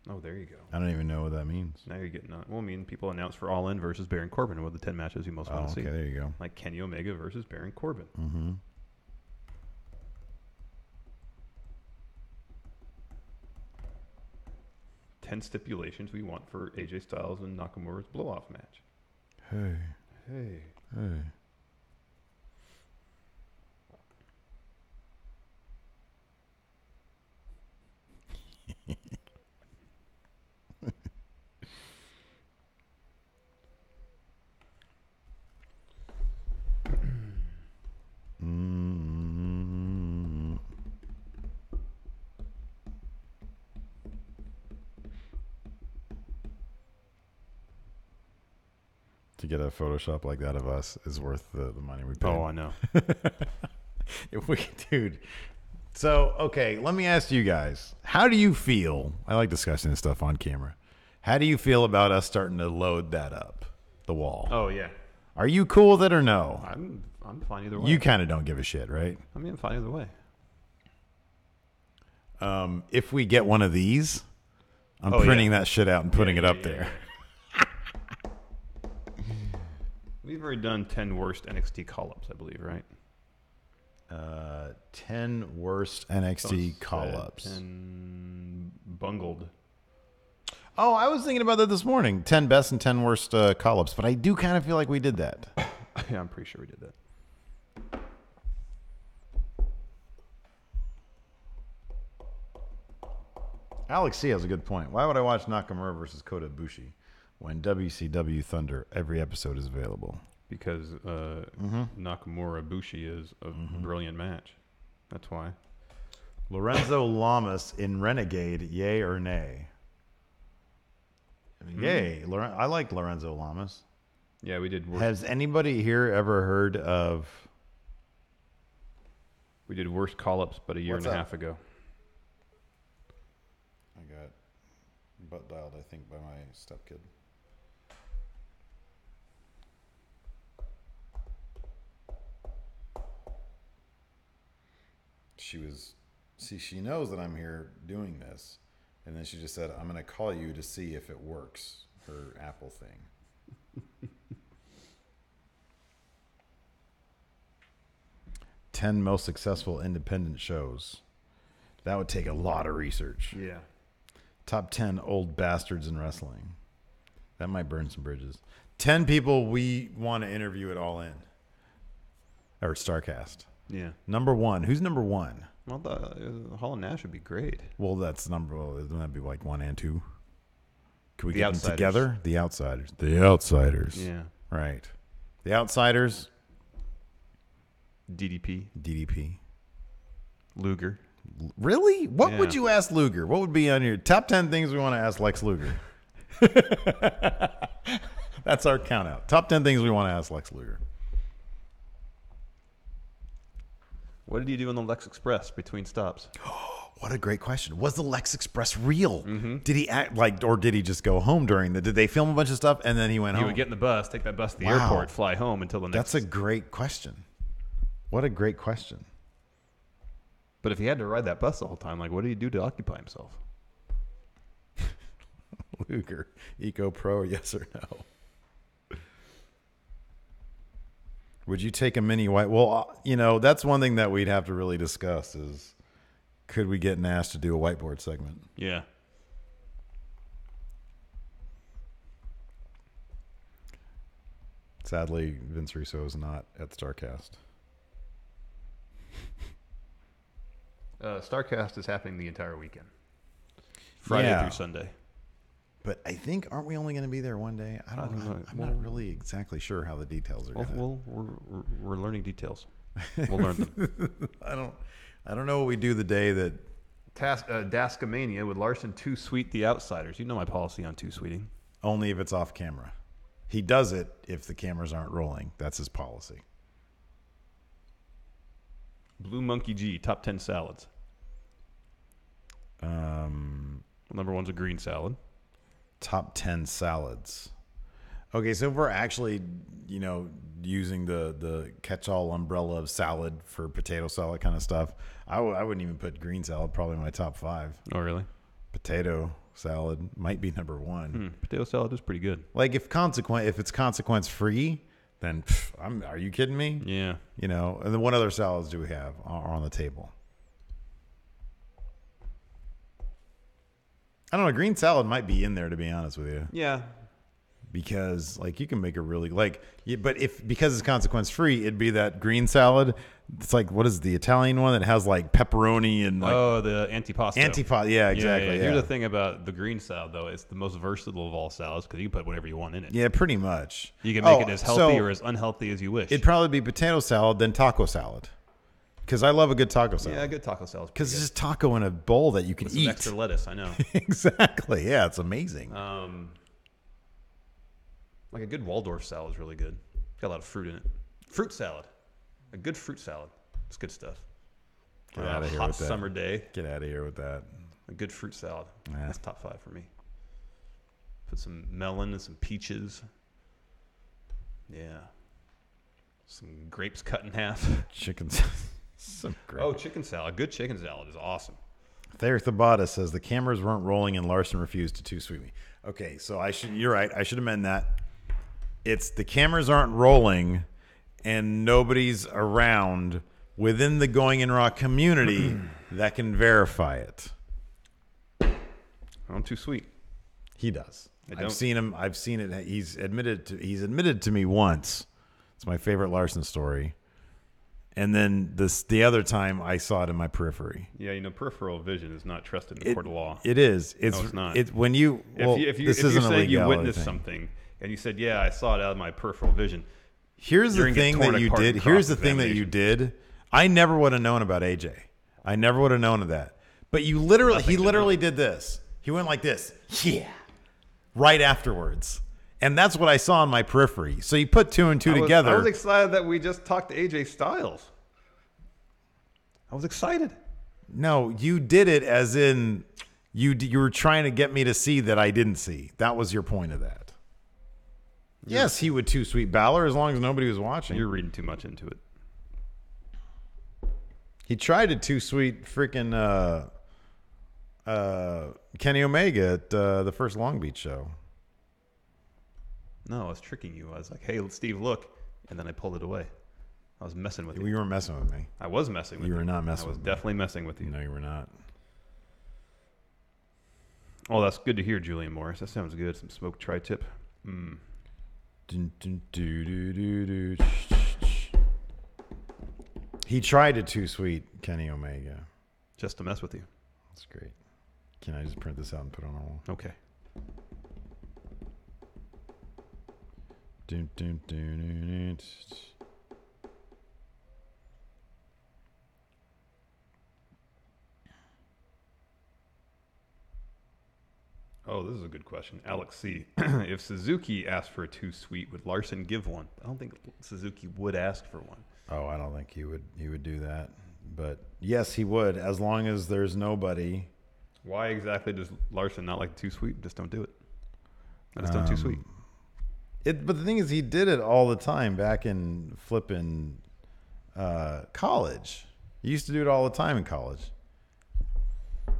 Oh, there you go. I don't even know what that means. Now you're getting on. Well, I mean, people announce for All In versus Baron Corbin with the 10 matches you most Oh, want to okay, see. there you go. Like Kenny Omega versus Baron Corbin. Mm-hmm. Ten stipulations we want for AJ Styles and Nakamura's blow-off match. Hey, Hey. hey. Mm. To get a Photoshop like that of us is worth the money we paid. Oh, I know. If we, dude. So, okay, let me ask you guys. How do you feel? I like discussing this stuff on camera. How do you feel about us starting to load that up, the wall? Oh, yeah. Are you cool with it or no? I'm fine either way. You kind of don't give a shit, right? I mean, I'm fine either way. If we get one of these I'm printing that shit out and putting it up there. We've already done 10 worst NXT call-ups, I believe, right? 10 worst NXT call-ups. 10 bungled. Oh, I was thinking about that this morning. 10 best and 10 worst call-ups, but I do kind of feel like we did that. Yeah, I'm pretty sure we did that. Alex C has a good point. Why would I watch Nakamura versus Kota Ibushi when WCW Thunder every episode is available? Because Nakamura Ibushi is a brilliant match. That's why. Lorenzo Lamas in Renegade, yay or nay? Yay. I like Lorenzo Lamas. Yeah, we did. Has anybody here ever heard of... We did worst call-ups but a year and a half ago. I got butt dialed, I think, by my stepkid. She knows that I'm here doing this. And then she just said, I'm going to call you to see if it works, her Apple thing. 10 most successful independent shows. That would take a lot of research. Yeah. Top 10 old bastards in wrestling. That might burn some bridges. 10 people we want to interview at All In. Or StarCast. Yeah. Number 1. Who's number 1? Well, Hall and Nash would be great. Well, wouldn't that be like 1 and 2? Could we The get Outsiders. them together? The Outsiders. The Outsiders. Yeah. Right. The Outsiders. DDP. Luger. Really? What Yeah. would you ask Luger? What would be on your top 10 things we want to ask Lex Luger? That's our count out. Top 10 things we want to ask Lex Luger. What did you do on the Lex Express between stops? What a great question. Was the Lex Express real? Mm-hmm. Did he act like, or did he just go home during did they film a bunch of stuff and then he went He home? would get in the bus, take that bus to the Wow. airport, fly home until the next. That's a great question. What a great question. But if he had to ride that bus the whole time, like, what did he do to occupy himself? Luger, Eco Pro, yes or no? Would you take a mini white? Well, that's one thing that we'd have to really discuss is could we get Nash to do a whiteboard segment? Yeah. Sadly, Vince Russo is not at StarCast. StarCast is happening the entire weekend. Friday through Sunday. But I think, aren't we only going to be there one day? I don't know. I'm not really exactly sure how the details are going to... We're learning details. We'll learn them. I don't know what we do the day that... Daskamania with Larson two-sweet the Outsiders. You know my policy on two-sweeting. Only if it's off camera. He does it if the cameras aren't rolling. That's his policy. Blue Monkey G, top 10 salads. Number one's a green salad. Top 10 salads. Okay, so if we're actually, using the catch-all umbrella of salad for potato salad kind of stuff, I wouldn't even put green salad probably in my top 5. Oh, really? Potato salad might be number 1. Potato salad is pretty good. Like if it's consequence-free, then are you kidding me? Yeah. And then what other salads do we have are on the table? I don't know. Green salad might be in there, to be honest with you. Yeah. Because you can make a really but because it's consequence free, it'd be that green salad. It's like, what is the Italian one that has pepperoni and the antipasto. Yeah, exactly. Yeah. Here's the thing about the green salad though; it's the most versatile of all salads because you can put whatever you want in it. Yeah, pretty much. You can make it as healthy or as unhealthy as you wish. It'd probably be potato salad, then taco salad. Because I love a good taco salad. Yeah, a good taco salad. Because it's just taco in a bowl that you can with eat. Some extra lettuce, I know. Exactly. Yeah, it's amazing. Like a good Waldorf salad is really good. Got a lot of fruit in it. Fruit salad. A good fruit salad. It's good stuff. Get out of here hot with that. summer day. Get out of here with that. A good fruit salad. Yeah. That's top 5 for me. Put some melon and some peaches. Yeah. Some grapes cut in half. Chicken. Some great. Oh, chicken salad. Good chicken salad is awesome. Thayer Thabata says the cameras weren't rolling and Larson refused to too sweet me. Okay, so you're right. I should amend that. It's the cameras aren't rolling and nobody's around within the Going in Raw community that can verify it. I'm too sweet. He does. I've seen him. I've seen it. He's admitted to me once. It's my favorite Larson story. And then the other time I saw it in my periphery. Yeah, peripheral vision is not trusted in the court of law. It is. It's not. If you said you witnessed something and you said, "Yeah, I saw it out of my peripheral vision." Here's the thing that you did. Here's the thing that you did. I never would have known about AJ. I never would have known of that. But he literally did this. He went like this. Yeah. Right afterwards. And that's what I saw in my periphery. So you put two and two together. I was excited that we just talked to AJ Styles. I was excited. No, you did it as in you were trying to get me to see that I didn't see. That was your point of that. Yes, he would too sweet Balor as long as nobody was watching. You're reading too much into it. He tried to too sweet freaking Kenny Omega at the first Long Beach show. No, I was tricking you. I was like, "Hey, Steve, look," and then I pulled it away. I was messing with you. You weren't messing with me. I was messing with you. You were not messing with me. I was definitely messing with you. No, you were not. Oh, that's good to hear, Julian Morris. That sounds good. Some smoked tri-tip. Dun, dun, doo, doo, doo, doo. He tried to too sweet Kenny Omega. Just to mess with you. That's great. Can I just print this out and put it on a wall? Okay. Dun, dun, dun, dun, dun. Oh, this is a good question. Alex C. If Suzuki asked for a too sweet, would Larson give one? I don't think Suzuki would ask for one. Oh, I don't think he would do that. But yes, he would, as long as there's nobody. Why exactly does Larson not like too sweet? Just don't do it. I just don't too sweet. But the thing is, he did it all the time back in flipping college. He used to do it all the time in college.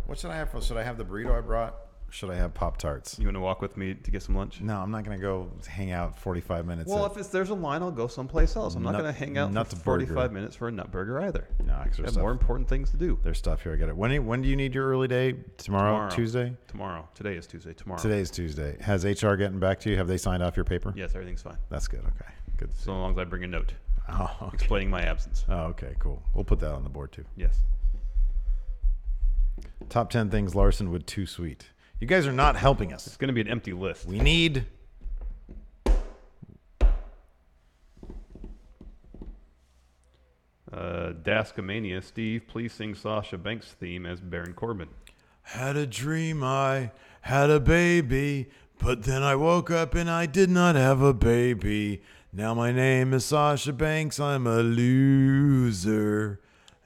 What should I have? Should I have the burrito I brought? Or should I have Pop-Tarts? You want to walk with me to get some lunch? No, I'm not going to go hang out 45 minutes. Well, if there's a line, I'll go someplace else. I'm not going to hang out for 45 minutes for a nut burger either. No, I have more important things to do. There's stuff here. I got it. When do you need your early day? Tomorrow? Tuesday? Tomorrow. Today is Tuesday. Tomorrow. Today is Tuesday. Has HR gotten back to you? Have they signed off your paper? Yes, everything's fine. That's good. Okay. Good. So long as I bring a note. Oh, okay. Explaining my absence. Oh, okay, cool. We'll put that on the board too. Yes. Top 10 things Larson would too sweet. You guys are not helping us. It's going to be an empty list. We need... Daskamania. Steve, please sing Sasha Banks' theme as Baron Corbin. Had a dream I had a baby, but then I woke up and I did not have a baby. Now my name is Sasha Banks. I'm a loser.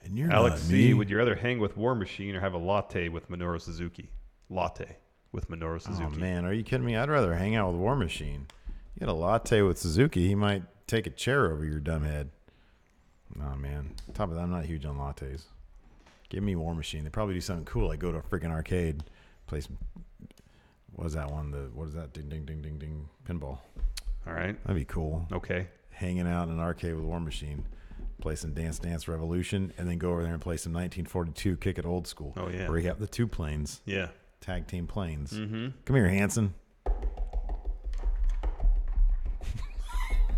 And you're Alex not C., me. would you rather hang with War Machine or have a latte with Minoru Suzuki? Latte with Minoru Suzuki. Oh, man. Are you kidding me? I'd rather hang out with War Machine. You get a latte with Suzuki, he might take a chair over your dumb head. Oh, man. Top of that, I'm not huge on lattes. Give me War Machine. They probably do something cool. Like go to a freaking arcade, play some... What is that one? What is that? Ding, ding, ding, ding, ding. Pinball. All right. That'd be cool. Okay. Hanging out in an arcade with War Machine. Play some Dance Dance Revolution, and then go over there and play some 1942 Kick It Old School. Oh, yeah. Where you have the two planes. Yeah. Tag team planes. Mm-hmm. Come here, Hanson.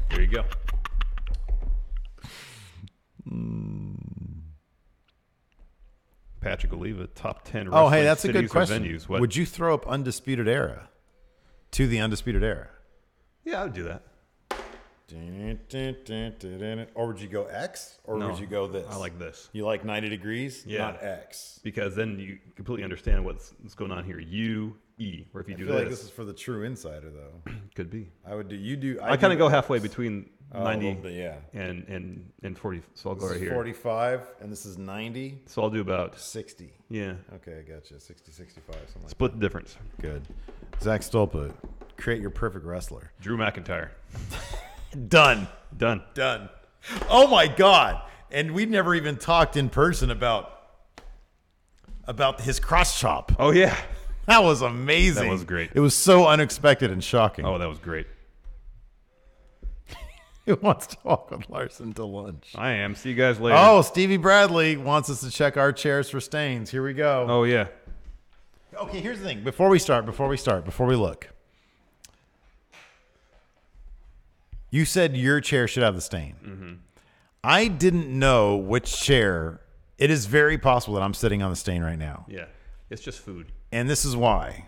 There you go. Patrick Oliva, top 10 Oh, hey, wrestling that's a good cities or question. venues. What? Would you throw up Undisputed Era to the Undisputed Era? Yeah, I would do that. Or would you go X? Or No, would you go this? I like this. You like 90 degrees? Yeah. Not X. Because then you completely understand what's going on here. U, E. Or if you I do feel this. like this is for the true insider, though. Could be. I would do. You do. I kind of go halfway between a 90 little bit, yeah. and 40. So I'll go This right is here. 45, and this is 90. So I'll do about 60. Yeah. Okay, I gotcha. 60, 65, something like Split the difference. that. Good. Zach Stolpa, create your perfect wrestler. Drew McIntyre. Done. Done. Done. Oh my God. And we've never even talked in person about about his cross chop. Oh, yeah. That was amazing. That was great. It was so unexpected and shocking. Oh, that was great. Who wants to walk with Larson to lunch? I am. See you guys later. Oh, Stevie Bradley wants us to check our chairs for stains. Here we go. Oh, yeah. Okay, here's the thing. Before we look. You said your chair should have the stain. Mm-hmm. I didn't know which chair. It is very possible that I'm sitting on the stain right now. Yeah. It's just food. And this is why.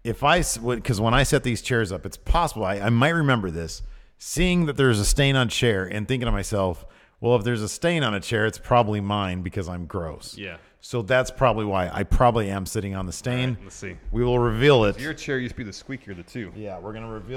Because when I set these chairs up, it's possible. I might remember this. Seeing that there's a stain on a chair and thinking to myself, well, if there's a stain on a chair, it's probably mine because I'm gross. Yeah. So that's probably why I probably am sitting on the stain. Let's see. We will reveal it. Your chair used to be the squeakier of the two. Yeah, we're going to reveal